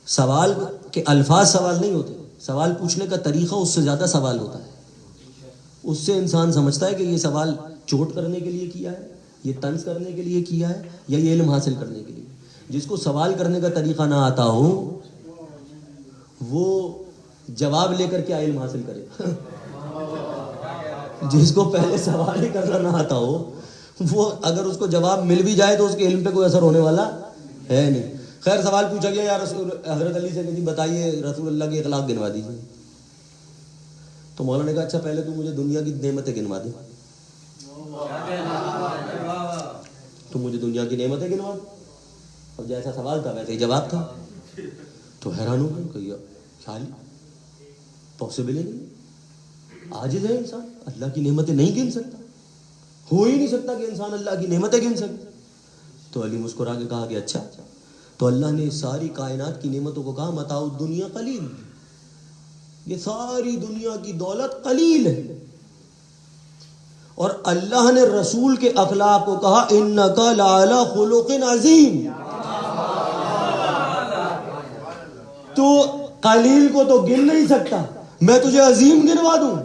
E: سوال کے الفاظ سوال نہیں ہوتے, سوال پوچھنے کا طریقہ اس سے زیادہ سوال ہوتا ہے. اس سے انسان سمجھتا ہے کہ یہ سوال چوٹ کرنے کے لیے کیا ہے, یہ طنز کرنے کے لیے کیا ہے, یا یہ علم حاصل کرنے کے لیے. جس کو سوال کرنے کا طریقہ نہ آتا ہو وہ جواب لے کر کیا علم حاصل کرے. جس کو پہلے سوال ہی کرنا نہ آتا ہو وہ اگر اس کو جواب مل بھی جائے تو اس کے علم پہ کوئی اثر ہونے والا ہے نہیں. خیر سوال پوچھا گیا یا رسول حضرت علی سے کہ بتائیے رسول اللہ کے اخلاق گنوا دیجیے. تو مولانا نے کہا اچھا پہلے تو مجھے دنیا کی نعمتیں گنوا دے. تو مجھے دنیا کی نعمتیں گنوا دے. اور جیسا سوال تھا ویسے ہی جواب تھا. تو حیران ہو گئے کہ خیال پاسبل ہی نہیں, عاجز ہے انسان, اللہ کی نعمتیں نہیں گن سکتا, ہو ہی نہیں سکتا کہ انسان اللہ کی نعمتیں گن سکے. تو علی مسکرا کے کہا کہ اچھا. تو اللہ نے ساری کائنات کی نعمتوں کو کہا متاع الدنیا قلیل, یہ ساری دنیا کی دولت قلیل ہے. اور اللہ نے رسول کے اخلاق کو کہا انک لعلی خلق عظیم. تو قلیل کو تو گن نہیں سکتا, میں تجھے عظیم گنوا دوں.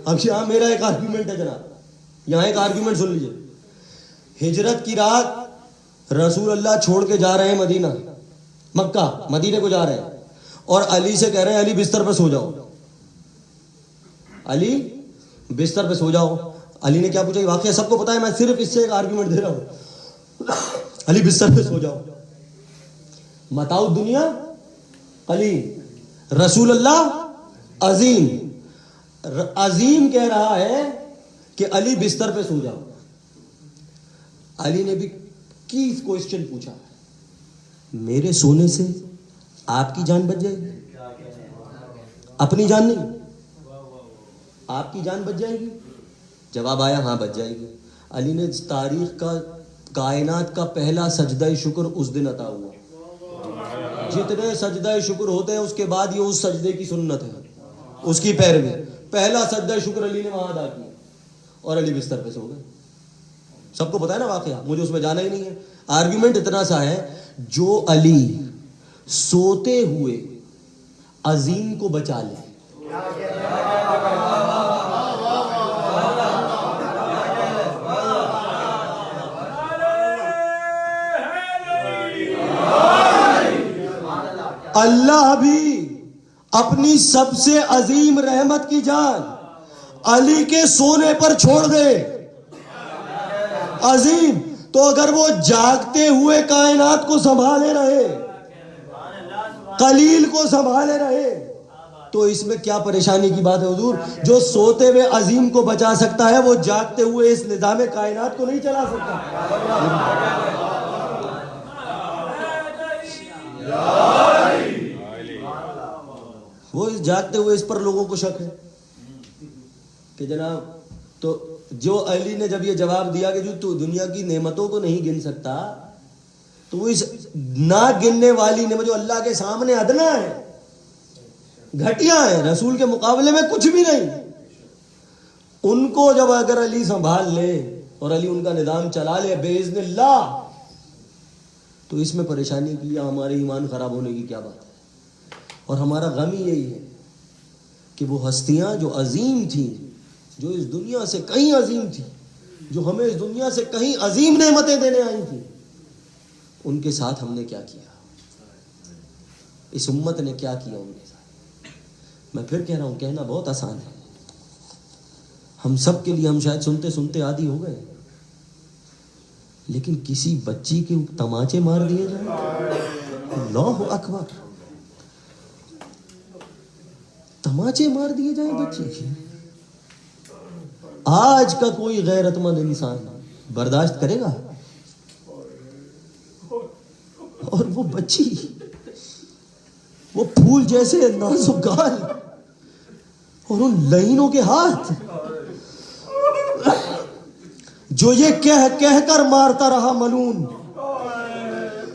E: اب یہاں میرا ایک آرگیومنٹ ہے جناب, یہاں ایک آرگیومنٹ سن لیجیے. ہجرت کی رات رسول اللہ چھوڑ کے جا رہے ہیں مدینہ, مکہ مدینے کو جا رہے ہیں, اور علی سے کہہ رہے ہیں علی بستر پہ سو جاؤ, علی بستر پہ سو جاؤ. علی نے کیا پوچھا, یہ واقعہ سب کو پتا ہے, میں صرف اس سے ایک آرگیومنٹ دے رہا ہوں. علی بستر پہ سو جاؤ, متاع الدنیا قلیل, رسول اللہ عظیم. عظیم کہہ رہا ہے کہ علی بستر پہ سو جاؤ. علی نے بھی کی کوشچن پوچھا, میرے سونے سے آپ کی جان بچ جائے گی؟ اپنی جان نہیں، آپ کی جان بچ جائے گی؟ جواب آیا ہاں بچ جائے گی. علی نے تاریخ کا، کائنات کا پہلا سجدہ شکر اس دن عطا ہوا. جتنے سجدہ شکر ہوتے ہیں اس کے بعد یہ اس سجدے کی سنت ہے، اس کی پیروی. پہلا سجدہ شکر علی نے وہاں ادا کیا اور علی بستر پہ سو گئے. سب کو پتا ہے نا واقعہ، مجھے اس میں جانا ہی نہیں ہے. آرگیومنٹ اتنا سا ہے، جو علی سوتے ہوئے عظیم کو بچا لے، اللہ بھی اپنی سب سے عظیم رحمت کی جان علی کے سونے پر چھوڑ دے. عظیم تو اگر وہ جاگتے ہوئے کائنات کو سنبھالے رہے، قلیل کو سنبھالے رہے، تو اس میں کیا پریشانی کی بات ہے حضور؟ جو سوتے ہوئے عظیم کو بچا سکتا ہے وہ جاگتے ہوئے اس نظام کائنات کو نہیں چلا سکتا. وہ جاگتے ہوئے اس پر لوگوں کو شک ہے کہ جناب، تو جو علی نے جب یہ جواب دیا کہ جو تو دنیا کی نعمتوں کو نہیں گن سکتا، تو وہ اس نہ گننے والی نعمت جو اللہ کے سامنے ادنا ہے، گھٹیا ہے، رسول کے مقابلے میں کچھ بھی نہیں، ان کو جب اگر علی سنبھال لے اور علی ان کا نظام چلا لے باذن اللہ، تو اس میں پریشانی کی یا ہمارے ایمان خراب ہونے کی کیا بات ہے؟ اور ہمارا غم ہی یہی ہے کہ وہ ہستیاں جو عظیم تھیں، جو اس دنیا سے کہیں عظیم تھی، جو ہمیں اس دنیا سے کہیں عظیم نعمتیں دینے آئی تھیں، ان کے ساتھ ہم نے کیا کیا؟ اس امت نے کیا کیا ان کے ساتھ؟ میں پھر کہہ رہا ہوں، کہنا بہت آسان ہے، ہم سب کے لیے، ہم شاید سنتے سنتے عادی ہو گئے، لیکن کسی بچی کے تماچے مار دیے جائیں، اللہ اکبر، تماچے مار دیے جائیں بچی کے، آج کا کوئی غیرت مند انسان برداشت کرے گا؟ اور وہ بچی، وہ پھول جیسے نازک گال اور ان لعینوں کے ہاتھ، جو یہ کہہ کر مارتا رہا ملون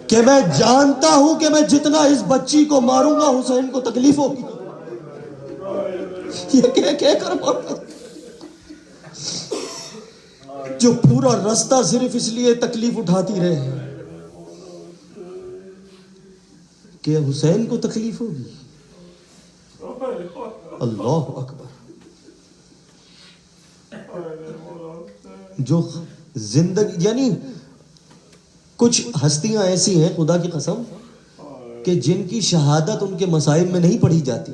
E: کہ میں جانتا ہوں کہ میں جتنا اس بچی کو ماروں گا حسین کو تکلیف ہوگی، یہ کہہ کر مارتا، جو پورا راستہ صرف اس لیے تکلیف اٹھاتی رہے کہ حسین کو تکلیف ہوگی. اللہ اکبر. جو زندگی، یعنی کچھ ہستیاں ایسی ہیں خدا کی قسم کہ جن کی شہادت ان کے مصائب میں نہیں پڑھی جاتی،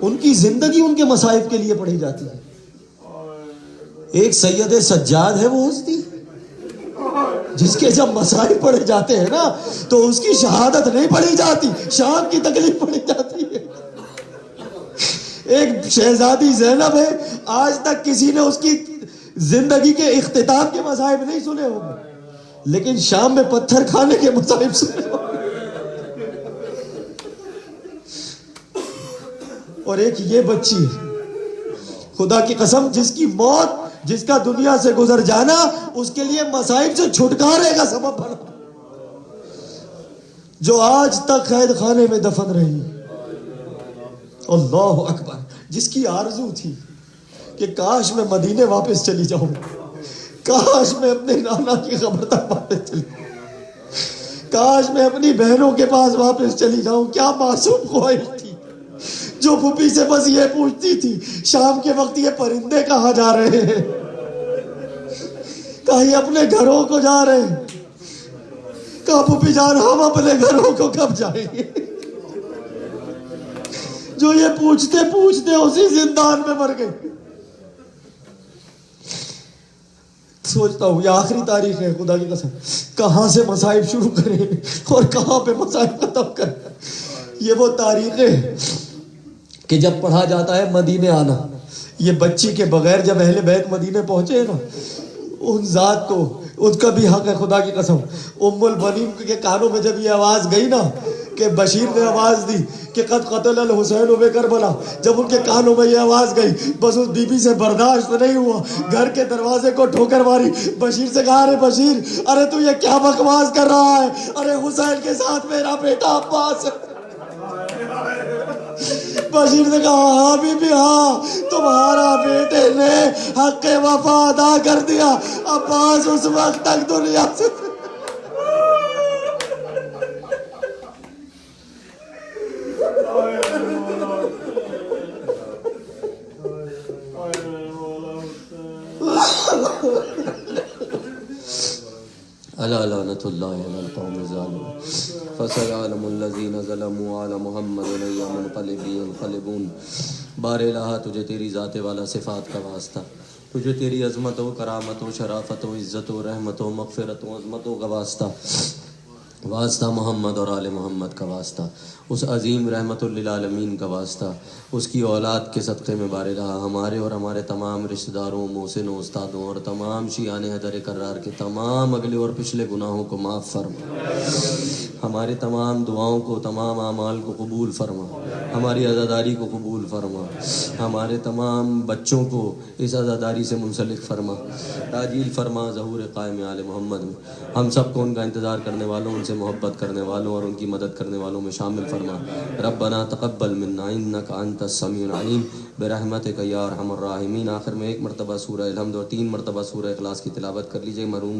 E: ان کی زندگی ان کے مصائب کے لیے پڑھی جاتی ہے. ایک سید سجاد ہے وہ ہستی جس کے جب مصائب پڑھے جاتے ہیں نا تو اس کی شہادت نہیں پڑھی جاتی، شام کی تکلیف پڑھی جاتی ہے. ایک شہزادی زینب ہے، آج تک کسی نے اس کی زندگی کے اختتام کے مصائب نہیں سنے ہوں گے، لیکن شام میں پتھر کھانے کے مصائب سنے ہوں گے. اور ایک یہ بچی خدا کی قسم جس کی موت، جس کا دنیا سے گزر جانا اس کے لیے مصائب سے چھٹکارے کا سبب بنا، جو آج تک قید خانے میں دفن رہی. اللہ اکبر. جس کی آرزو تھی کہ کاش میں مدینے واپس چلی جاؤں، کاش میں اپنے نانا کی قبر تک واپس چلی جاؤں، کاش میں اپنی بہنوں کے پاس واپس چلی جاؤں. کیا معصوم خواہش تھی، جو پھوپھی سے بس یہ پوچھتی تھی شام کے وقت یہ پرندے کہاں جا رہے ہیں، کہیں اپنے گھروں کو جا رہے ہیں، کہاں پھوپھی جان ہم اپنے گھروں کو کب جائیں گے. جو یہ پوچھتے پوچھتے اسی زندان میں مر گئے. سوچتا ہوں یہ آخری تاریخ ہے خدا کی قسم، کہاں سے مصائب شروع کریں اور کہاں پہ مصائب ختم کریں. یہ وہ تاریخ ہے کہ جب پڑھا جاتا ہے مدینے آنا، یہ بچی کے بغیر جب اہل بیت مدینے پہنچے نا، ان ذات کو
A: اس کا بھی حق ہے خدا کی قسم. ام البنین کے کانوں میں جب یہ آواز گئی نا کہ بشیر نے آواز دی کہ قد قتل الحسین و کربلا، جب ان کے کانوں میں یہ آواز گئی بس اس بی بی سے برداشت نہیں ہوا، گھر کے دروازے کو ٹھوکر ماری. بشیر سے کہا ارے بشیر، ارے تو یہ کیا بکواس کر رہا ہے؟ ارے حسین کے ساتھ میرا بیٹا عباس ہے. بشیر نے کہا ہاں بی بی ہاں، تمہارا بیٹے نے حق وفا ادا کر دیا. عباس اس وقت تک دنیا سے
E: الا لعنت اللہ علی القوم الظالمین فسيعلم الذين ظلموا على محمد علیہ منقلبین انقلبون. بار الہ تجھے تیری ذات والا صفات کا واسطہ، تجھے تیری عظمت و کرامت و شرافت و عزت و رحمت و مغفرت و عظمتوں کا واسطہ، واسطہ محمد اور آل محمد کا واسطہ، اس عظیم رحمت للعالمین کا واسطہ، اس کی اولاد کے صدقے میں بار الہ ہمارے اور ہمارے تمام رشتہ داروں، محسنوں، استادوں اور تمام شیعان حیدر کرار کے تمام اگلے اور پچھلے گناہوں کو معاف فرما، ہمارے تمام دعاؤں کو، تمام اعمال کو قبول فرما، ہماری عزاداری کو قبول فرما، ہمارے تمام بچوں کو اس عزاداری سے منسلک فرما، تعجیل فرما ظہور قائم آل محمد میں. ہم سب کو ان کا انتظار کرنے والوں، ان سے محبت کرنے والوں اور ان کی مدد کرنے والوں میں شامل فرما. ربنا تقبل منا انک انت السمیع العلیم برحمتک یا ارحم الراحمین. آخر میں ایک مرتبہ سورہ الحمد اور 3 مرتبہ سورہ اخلاص کی تلاوت کر لیجئے. مرحوم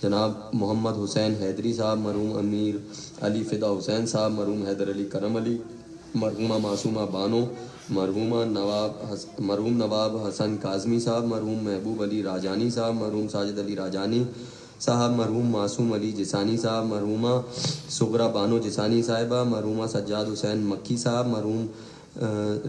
E: جناب محمد حسین حیدری صاحب، مرحوم امیر علی فدا حسین صاحب، مرحوم حیدر علی کرم علی، مرحومہ معصومہ بانو، مرحوم نواب حسن کاظمی صاحب، مرحوم محبوب علی راجانی صاحب، مرحوم ساجد علی راجانی صاحب، مرحوم معصوم علی جسانی صاحب، مرحومہ سغرا بانو جسانی صاحبہ، مرحومہ سجاد حسین مکی صاحب، مرحوم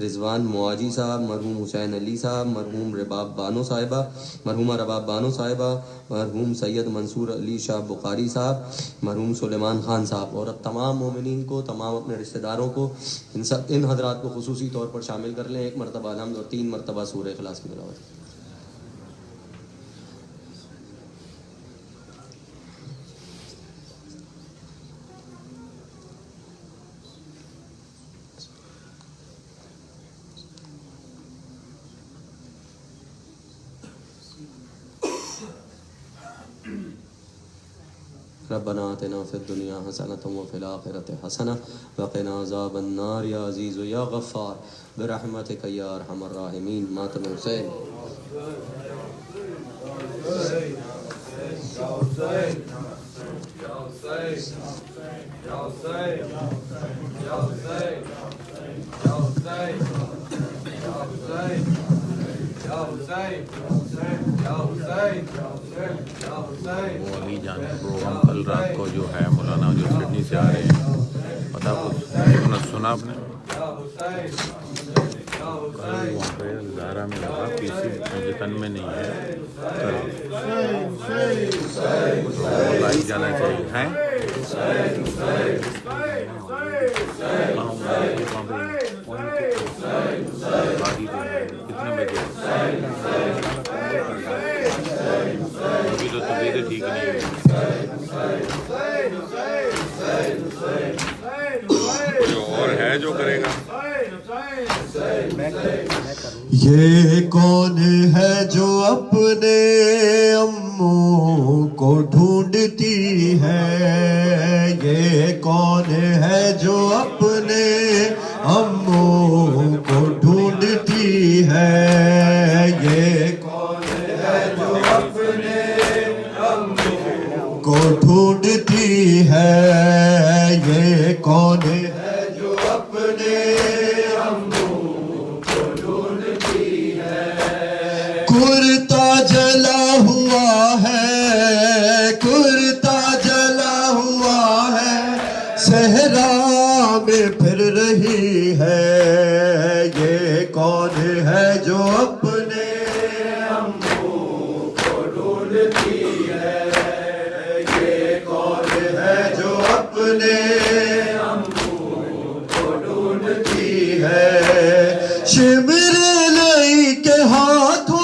E: رضوان مواجی صاحب، مرحوم حسین علی صاحب، مرحوم رباب بانو صاحبہ، مرحومہ رباب بانو صاحبہ، مرحوم سید منصور علی شاہ بخاری صاحب، مرحوم سلیمان خان صاحب، اور تمام مومنین کو، تمام اپنے رشتہ داروں کو، ان حضرات کو خصوصی طور پر شامل کر لیں. ایک مرتبہ الحمد اور 3 مرتبہ سورہ اخلاص کی تلاوت. ربنا آتنا فی الدنیا حسنۃ وفی الآخرۃ حسنۃ وقنا عذاب النار یا عزیز یا غفار برحمتک یا ارحم الراحمین. ماتم حسین.
F: وہ علی جان پروگرام کل رات کو جو ہے مولانا جو سڈنی سے آ رہے ہیں، پتا سنا آپ نے؟ کل وہاں پہ زہرا میں لگا پی سی مجھے تن میں نہیں ہے، لائٹ جانا چاہیے ہیں. کتنے بجے؟ ابھی تو طبیعت ٹھیک نہیں ہے. کوئی اور ہے جو کرے گا؟
A: یہ کون ہے جو اپنے اموں کو ڈھونڈتی ہے؟ یہ کون ہے جو اپنے اموں کو ڈھونڈتی ہے؟ یہ کون ہے جو اپنے اموں کو ڈھونڈتی ہے؟ یہ کون ہے جو اپنے کرتا جلا ہوا ہے، کرتا جلا ہوا ہے، صحرا میں پھر رہی ہے. یہ کون ہے جو اپنے اموں کو ڈھونڈتی ہے؟ یہ کون ہے جو اپنے اموں کو ڈھونڈتی ہے؟ شمر لئی کے ہاتھوں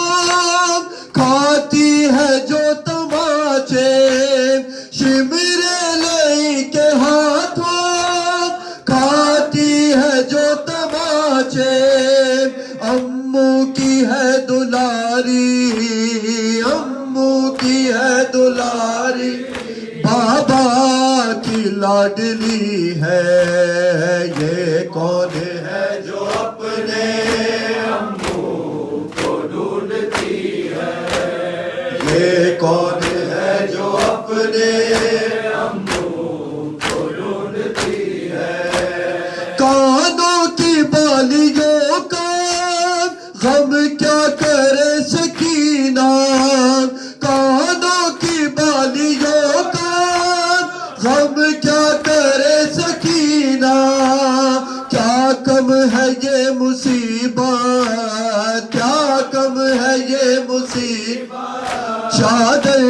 A: کھاتی ہے جو تماچے امو کی ہے دلاری، امو کی ہے دلاری، بابا کی لاڈلی ہے، یہ کون ہے جو اپنے امو کو ڈھونڈتی ہے، یہ کون ہے جو اپنے امو کو ڈھونڈتی ہے، کانوں کی بالیوں کا غم کیا کرے سکینہ، کانوں کی بالیوں کا غم کیا کرے سکینہ، کیا کم ہے یہ مصیبت، کیا کم ہے یہ مصیبت، چادر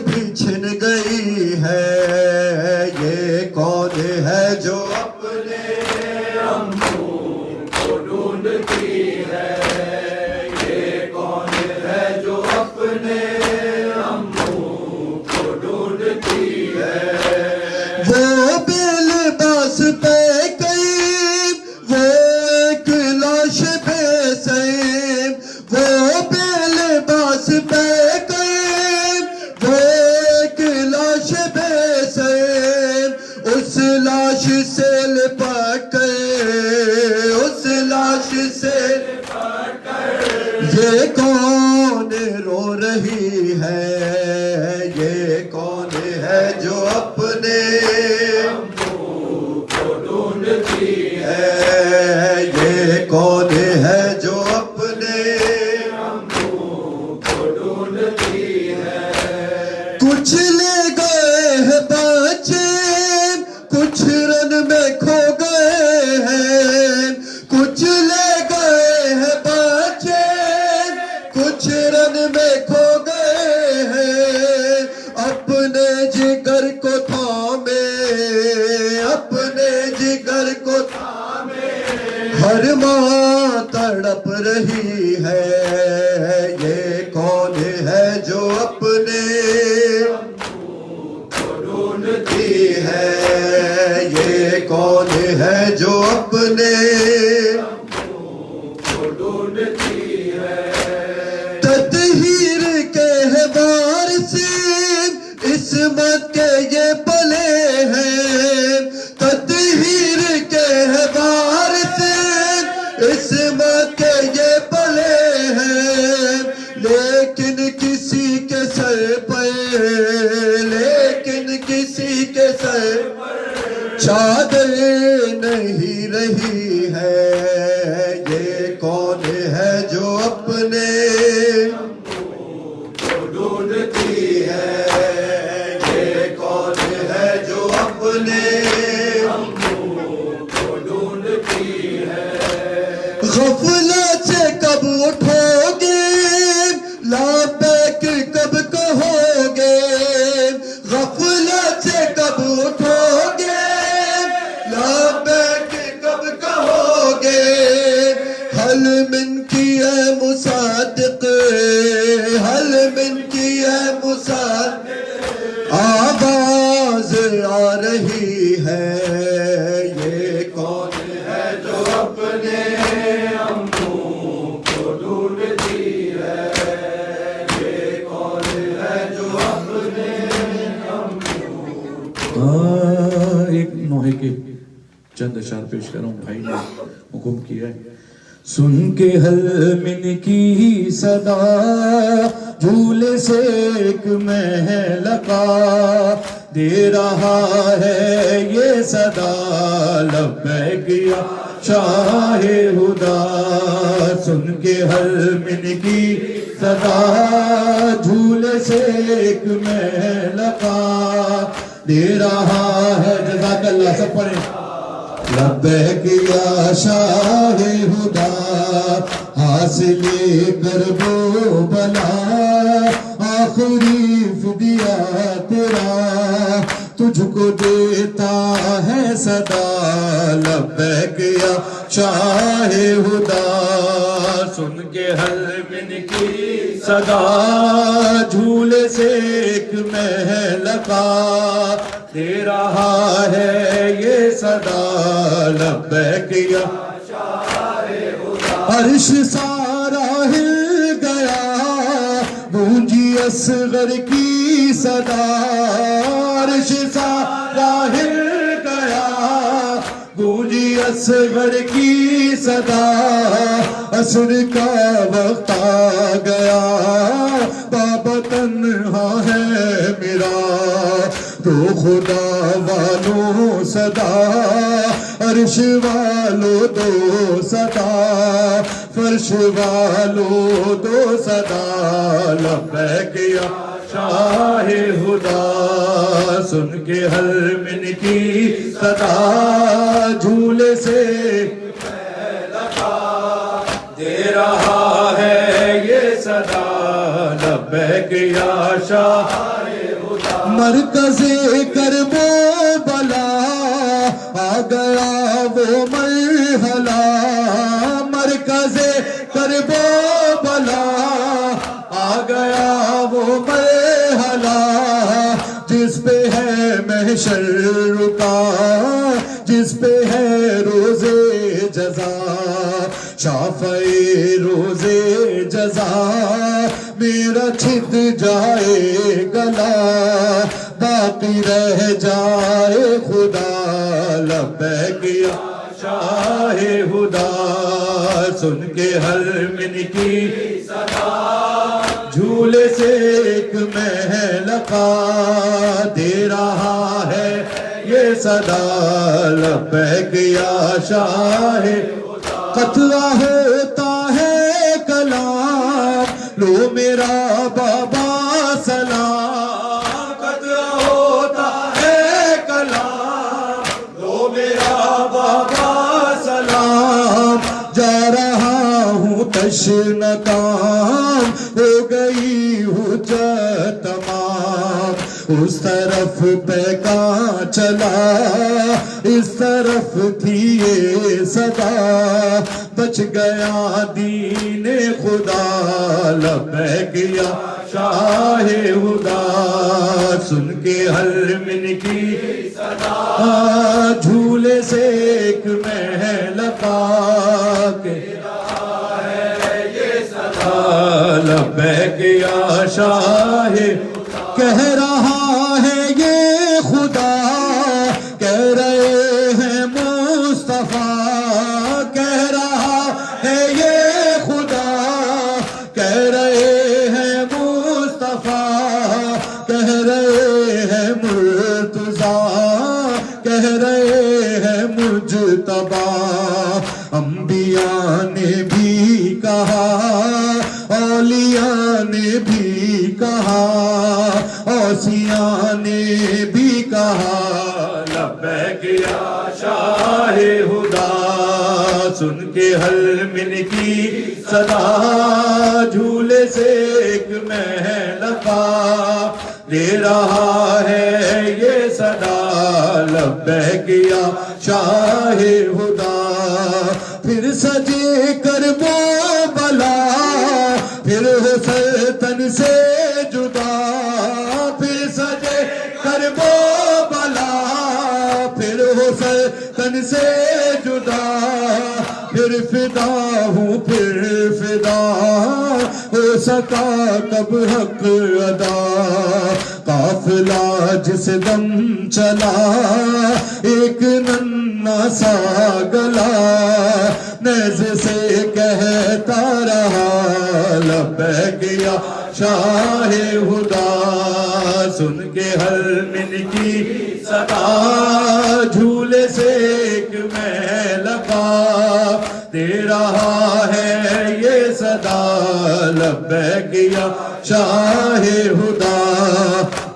A: بھی چھن گئی ہے، یہ کون ہے جو اپنے امو کو ڈھونڈتی ہے، یہ کون ہے جو اپنے امو کو ڈھونڈتی ہے، وہ بے لباس پہ گئی، وہ ایک لاش بے سیم، وہ بے لباس پہ گئی، وہ ایک لاش بے سیم، اس لاش سے لپٹ کر، اس لاش سے لپٹ کر، یہ کون رو رہی ہے، یہ کون ہے جو اپنے امو کو ڈھونڈتی ہے، یہ کون ہے جو اپنے امو کو ڈھونڈتی ہے، کچھ لے گئے ہیں بچے، کچھ رن میں کھو گئے ہیں، کچھ لے گئے ہیں بچے، کچھ رن میں کھو گئے ہیں، اپنے جگر کو تھامے، اپنے جگر کو تھامے، ہر ماں تڑپ رہی ہے، یہ کون ہے جو اپنے امو کو ڈھونڈتی ہے، یہ کون ہے جو اپنے امو کو ڈھونڈتی ہے، تطہیر کے بار سے عصمت کے یہ پلے ہیں، تطہیر کے بار سے عصمت کے یہ پلے ہیں، لیکن کسی کے سر پر، لیکن کسی کے سر پر چادر نہیں رہی ہے، یہ کون ہے جو اپنے امو کو ڈھونڈتی ہے، یہ کون ہے جو اپنے امو کو ڈھونڈتی ہے، غفلت سے کب اٹھو گے، لبیک کب کہو گے، غفلت سے کب اٹھو گے، لبیک کب کہو گے، حل من کی ہے مصدق، حل من کی ہے مصدق، آواز آ رہی ہے، یہ کون ہے جو اپنے امو کو ڈھونڈتی ہے، یہ کون ہے جو اپنے امو کو۔
G: ایک نوحے کے چند اشعار پیش کر رہا ہوں، بھائی نے حکم کیا ہے، سن کے حل من کی صدا، جھولے سے ایک مہلکا دے رہا ہے یہ صدا، لبیک یا شاہ خدا، سن کے حل من کی صدا، جھولے سے ایک مہلکا دے رہا ہے، جزاک اللہ، سب پڑھیں، لبیک یا شاہ خدا، حاصل کرب و بلا، آخری فدیہ تیرا، تجھ کو دیتا ہے صدا، لبیک یا شاہ خدا، سن کے حل من کی صدا، جھولے سے ایک مہلکا دے رہا ہے یہ صدا، لبیک یا شاہ عرش سارا ہل گیا گونجی اصغر کی صدا عرش سارا ہل گیا گونجی اصغر کی صدا عصر کا وقت آ گیا بابا تنہا ہے میرا تو خدا والوں صدا عرش والوں دو صدا فرش والوں دو صدا لبیک یا شاہ خدا سن کے حل من کی صدا جھولے سے دے رہا ہے یہ صدا لبیک یا شاہ مرکز کرب و بلا آ گیا وہ مرحلہ مرکز کرب و بلا آ گیا وہ مرحلہ جس پہ ہے محشر رکا جس پہ ہے روزے جزا شافعِ روزے جزا میرا چھت جائے گلا باقی رہ جائے خدا لبیک یا شاہ خدا سن کے حل من کی صدا جھولے سے ایک محلقہ دے رہا ہے یہ صدا لبیک یا شاہ قطرہ ہوتا ہے کلام لو میرا بابا سلام قطرہ ہوتا ہے کلام لو میرا بابا سلام جا رہا ہوں تشن کام ہو گئی حجت تمام اس طرف پیکاں چلا اس طرف تھی یہ صدا بچ گیا دین خدا لبیک یا شاہ خدا سن کے حل من کی صدا جھولے سے ایک محلقہ کے لبیک یا شاہ کہہ رہا ہے یہ خدا کہہ رہے ہیں مصطفیٰ کہہ رہا ہے یہ خدا کہہ رہے ہیں مصطفیٰ کہہ رہے ہیں مرتضیٰ کہہ رہے ہیں مجتبیٰ انبیاء نے بھی کہا اولیاء نے بھی کہا اوصیاء نے بھی کہا لبیک یا شاہ خدا سن کے حل من کی صدا جھولے سے ایک محلقہ دے رہا ہے یہ صدا لبیک یا شاہ خدا پھر سجے کرب و بلا پھر ہو سلطن سے جدا پھر سجے کرب و بلا پھر ہو سلطن سے جدا پھر فدا ہوں پھر فدا ہو سکا کب حق ادا قافلہ جس دم چلا ایک ننھا سا گلا نیز سے کہتا رہا لبیک یا شاہ خدا سن کے حل من کی صدا جھولے سے ایک محلقہ دے رہا ہے یہ صدا لبیک یا شاہ خدا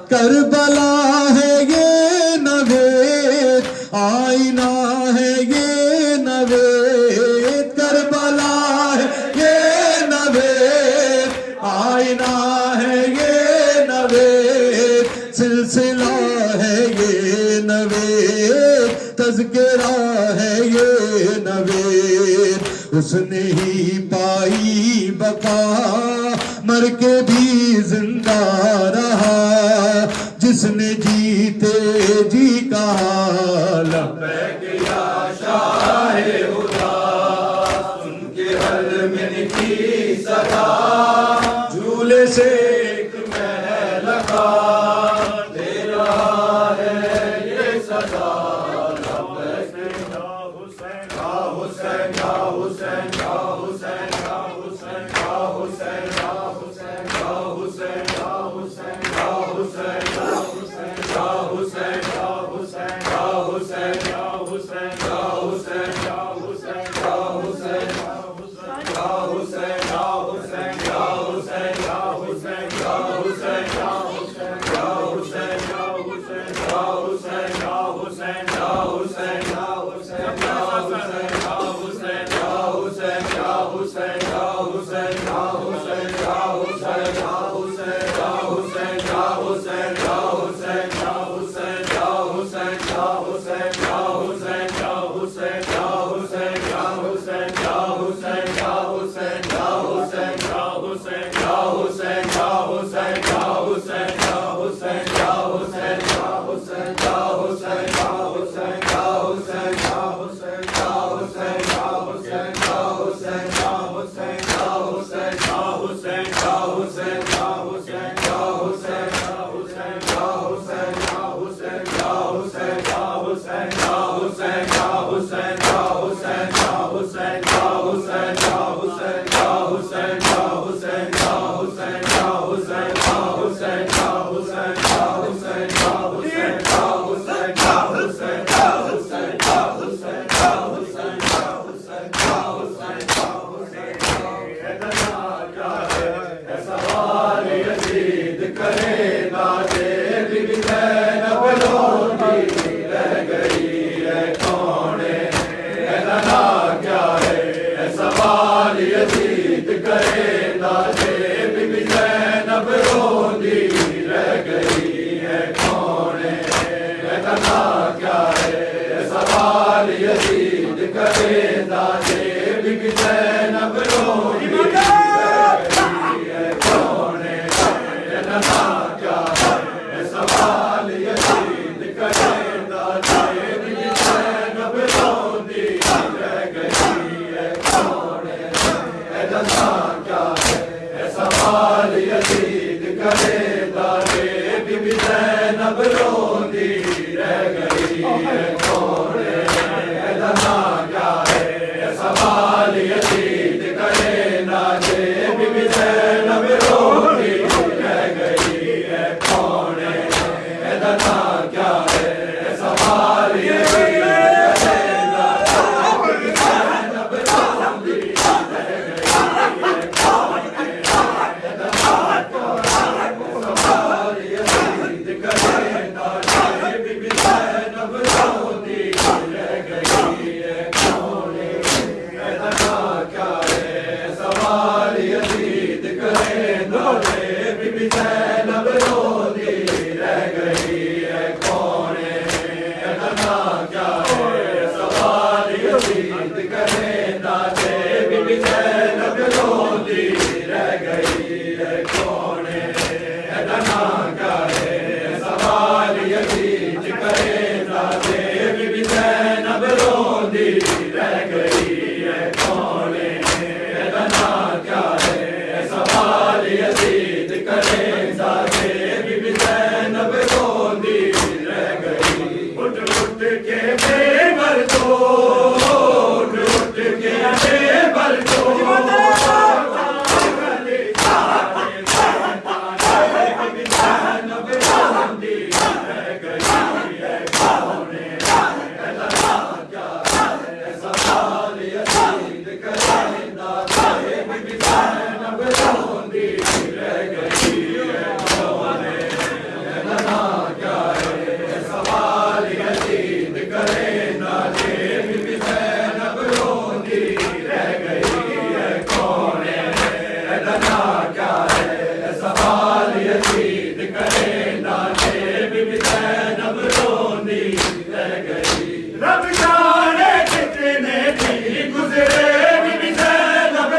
G: کربلا ہے یہ نوید آئینہ ہے یہ نوید کربلا ہے یہ نوید آئینہ ہے یہ نوید سلسلہ ہے یہ نوید تذکرہ ہے یہ نوید اس نے ہی پائی بقا مر کے بھی زندہ رہا جس نے جیتے جی کہا لبیک یا شاہ خدا سن کے سلمن کی صدا جھولے سے ایک محل لگا دے رہا ہے یہ صدا لبیک یا حسین یا حسین یا حسین یا حسین یا حسین یا حسین یا حسین یا حسین یا حسین یا حسین یا حسین یا حسین یا حسین یا حسین یا حسین یا حسین یا حسین یا حسین رب جانے کتنے بھی گزرے بھی زینب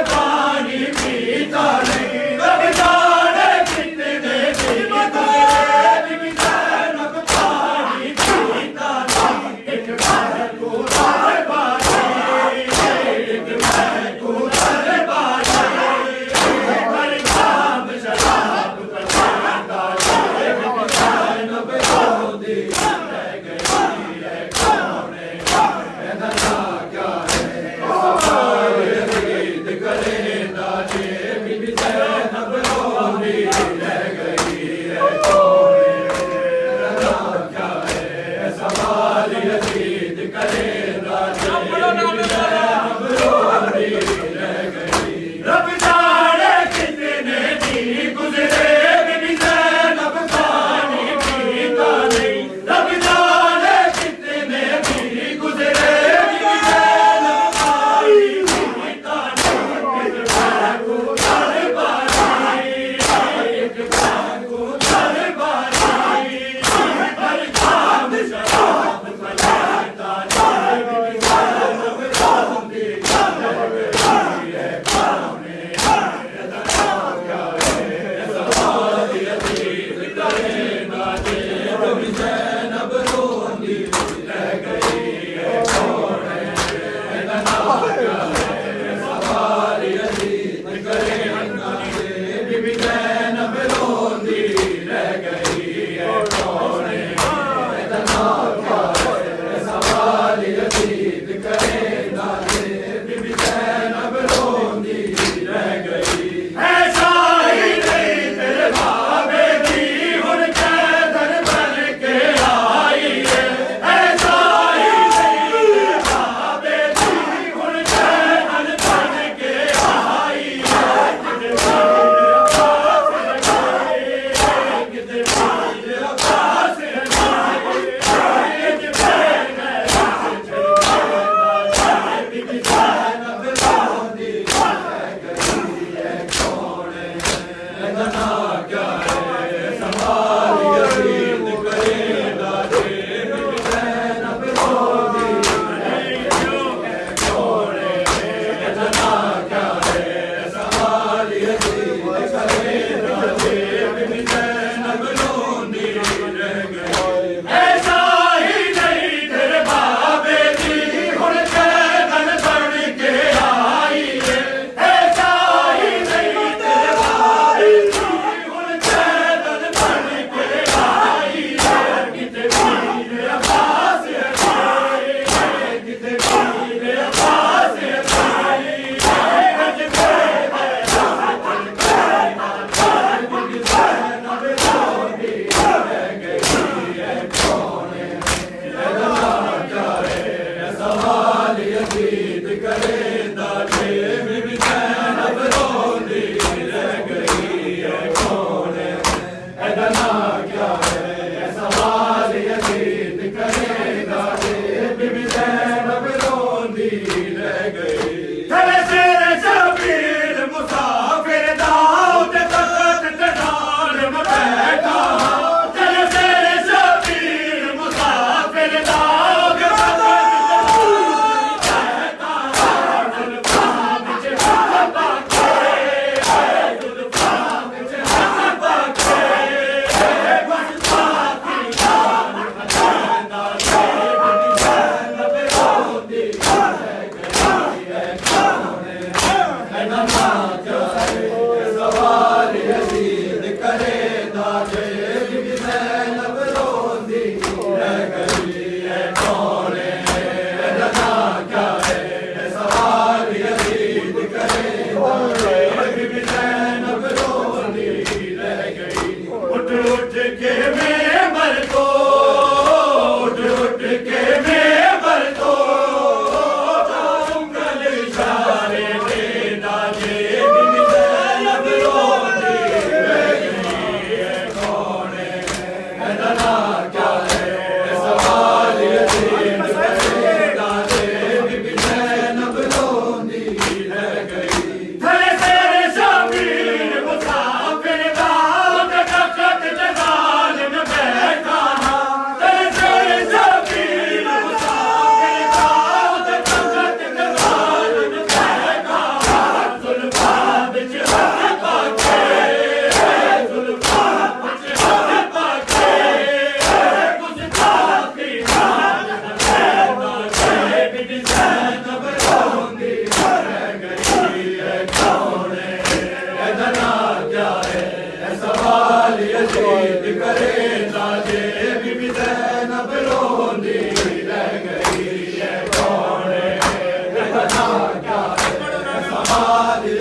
G: سوال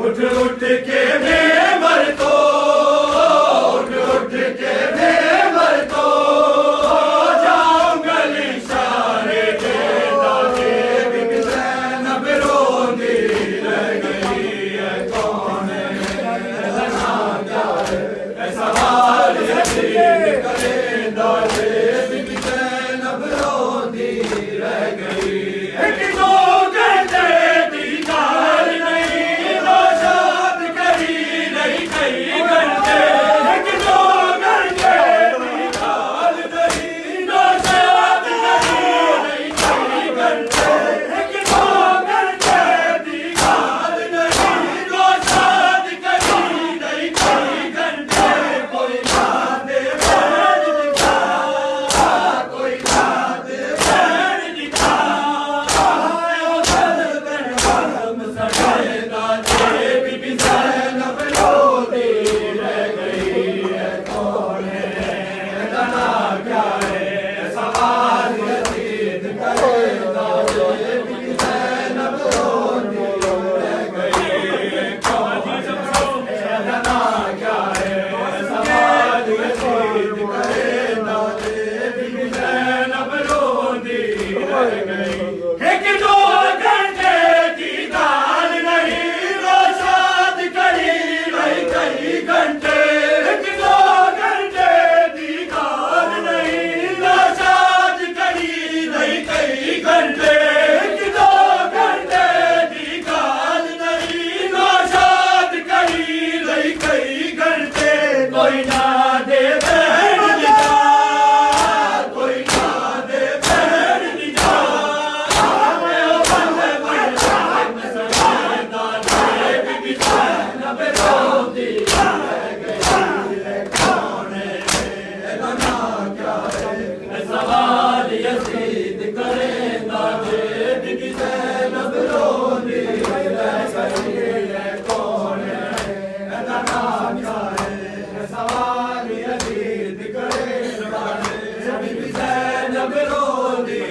G: اٹھ اٹھ کے ممبر تو اٹھ اٹھ کے ممبر تو جاؤں گلی اشارے دیتا کہ بی بی زینب روندی رہ گئی ہے کون ہے رہنا کیا ہے ایسا حال یتیم کرے دادے بی بی زینب روندی رہ گئی ایک دو گھنٹے دیدار نہیں روشاد کری نہیں کئی گھنٹے ایک دو گھنٹے دیدار نہیں روشاد کری نہیں کئی گھنٹے ایک دو گھنٹے دیدار نہیں روشاد کری نہیں کئی گھنٹے کوئی نہ دے بہن دکھا کوئی نہ دے بہن دکھا بی بی زینب روتی رہ گئی ہے کون ہے رہنا کیا ہے سوال یزید کرے دادے بی بی زینب روتی رہ گئی ہے کون ہے رہنا کیا ہے سوال یزید کرے دادے بی بی زینب روتی رہ گئی ایک دو گھنٹے دیدار نہیں روشاد کری نہیں کئی گھنٹے ایک دو گھنٹے دیدار نہیں روشاد کری نہیں کئی گھنٹے ایک دو گھنٹے دیدار نہیں روشاد کری نہیں کئی گھنٹے کوئی نہ دے بہن دکھا کوئی نہ دے بہن دکھا سوال یزید کرے دادے بی بی زینب روندی رہ گئی ہے کون ہے رہنا کیا ہے سوال یزید کرے دادے بی بی زینب روندی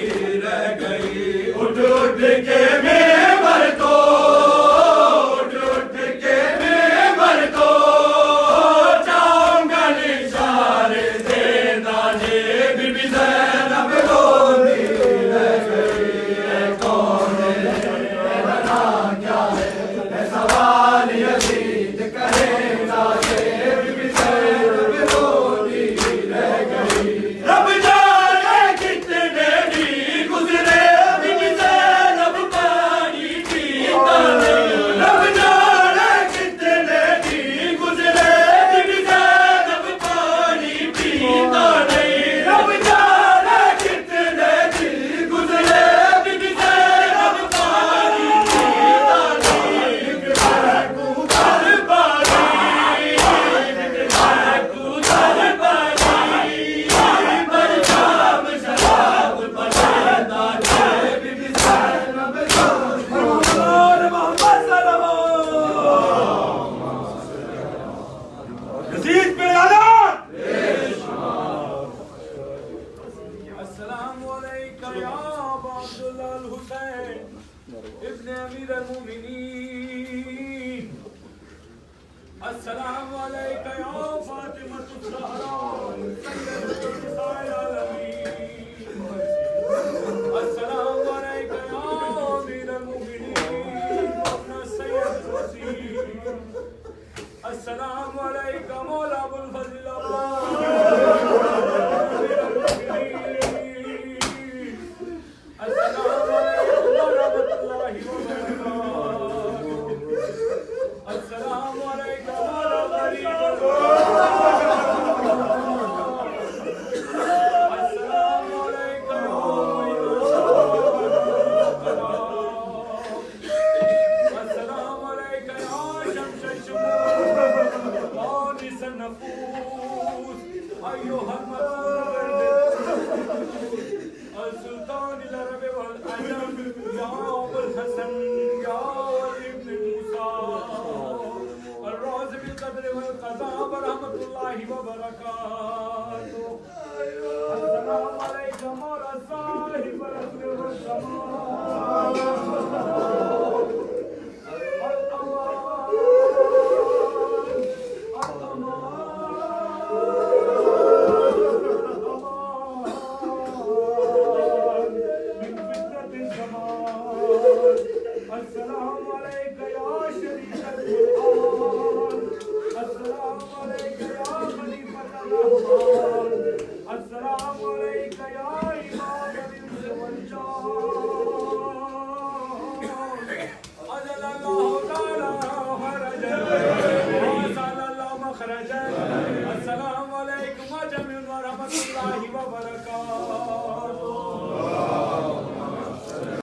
G: رہ گئی اٹھ اٹھ کے ممبر تو اٹھ اٹھ کے ممبر تو جاؤں گلی اشارے دے دادے بی بی زینب روندی رہ گئی ہے کون ہے رہنا کیا ہے سوال یزید کرے دادے بی بی زینب روندی رہ گئی رب جانے کتنے بھی گزرے بی بی زینب پانی پیتا نہیں رب جانے کتنے بھی گزرے بی بی زینب پانی پیتا نہیں رب جانے کتنے بھی گزرے بی بی زینب پانی پیتا نہیں میں کودر پانی میں کودر پانی پر جام شراب پڑے دادے بی بی زینب محمد یزید پہ اعلان
C: السلام علیکم یا ابا عبداللہ الحسین ابن امیر المومنین السلام علیکم یا فاطمہ الزہرا سیدۃ النساء العالمین السلام علیکم یا امیر المومنین ابن سید الوسیم السلام علیکم مولا ابو الفضل عباس السلام علیکم ورحمۃ اللہ وبرکاتہ السلام علیکم مولا غریب السلام علیکم السلام علیکم یا شمس الشموس وانس النفوس ایھا المسعود السلطان العرب والعجم یا ابو الحسن یا ولی ابن موسیٰ الراز بالقدر والقضاء ورحمۃ اللہ وبرکاتہ السلام علیکم مولا صاحب العصر والزمان وبرکاتہ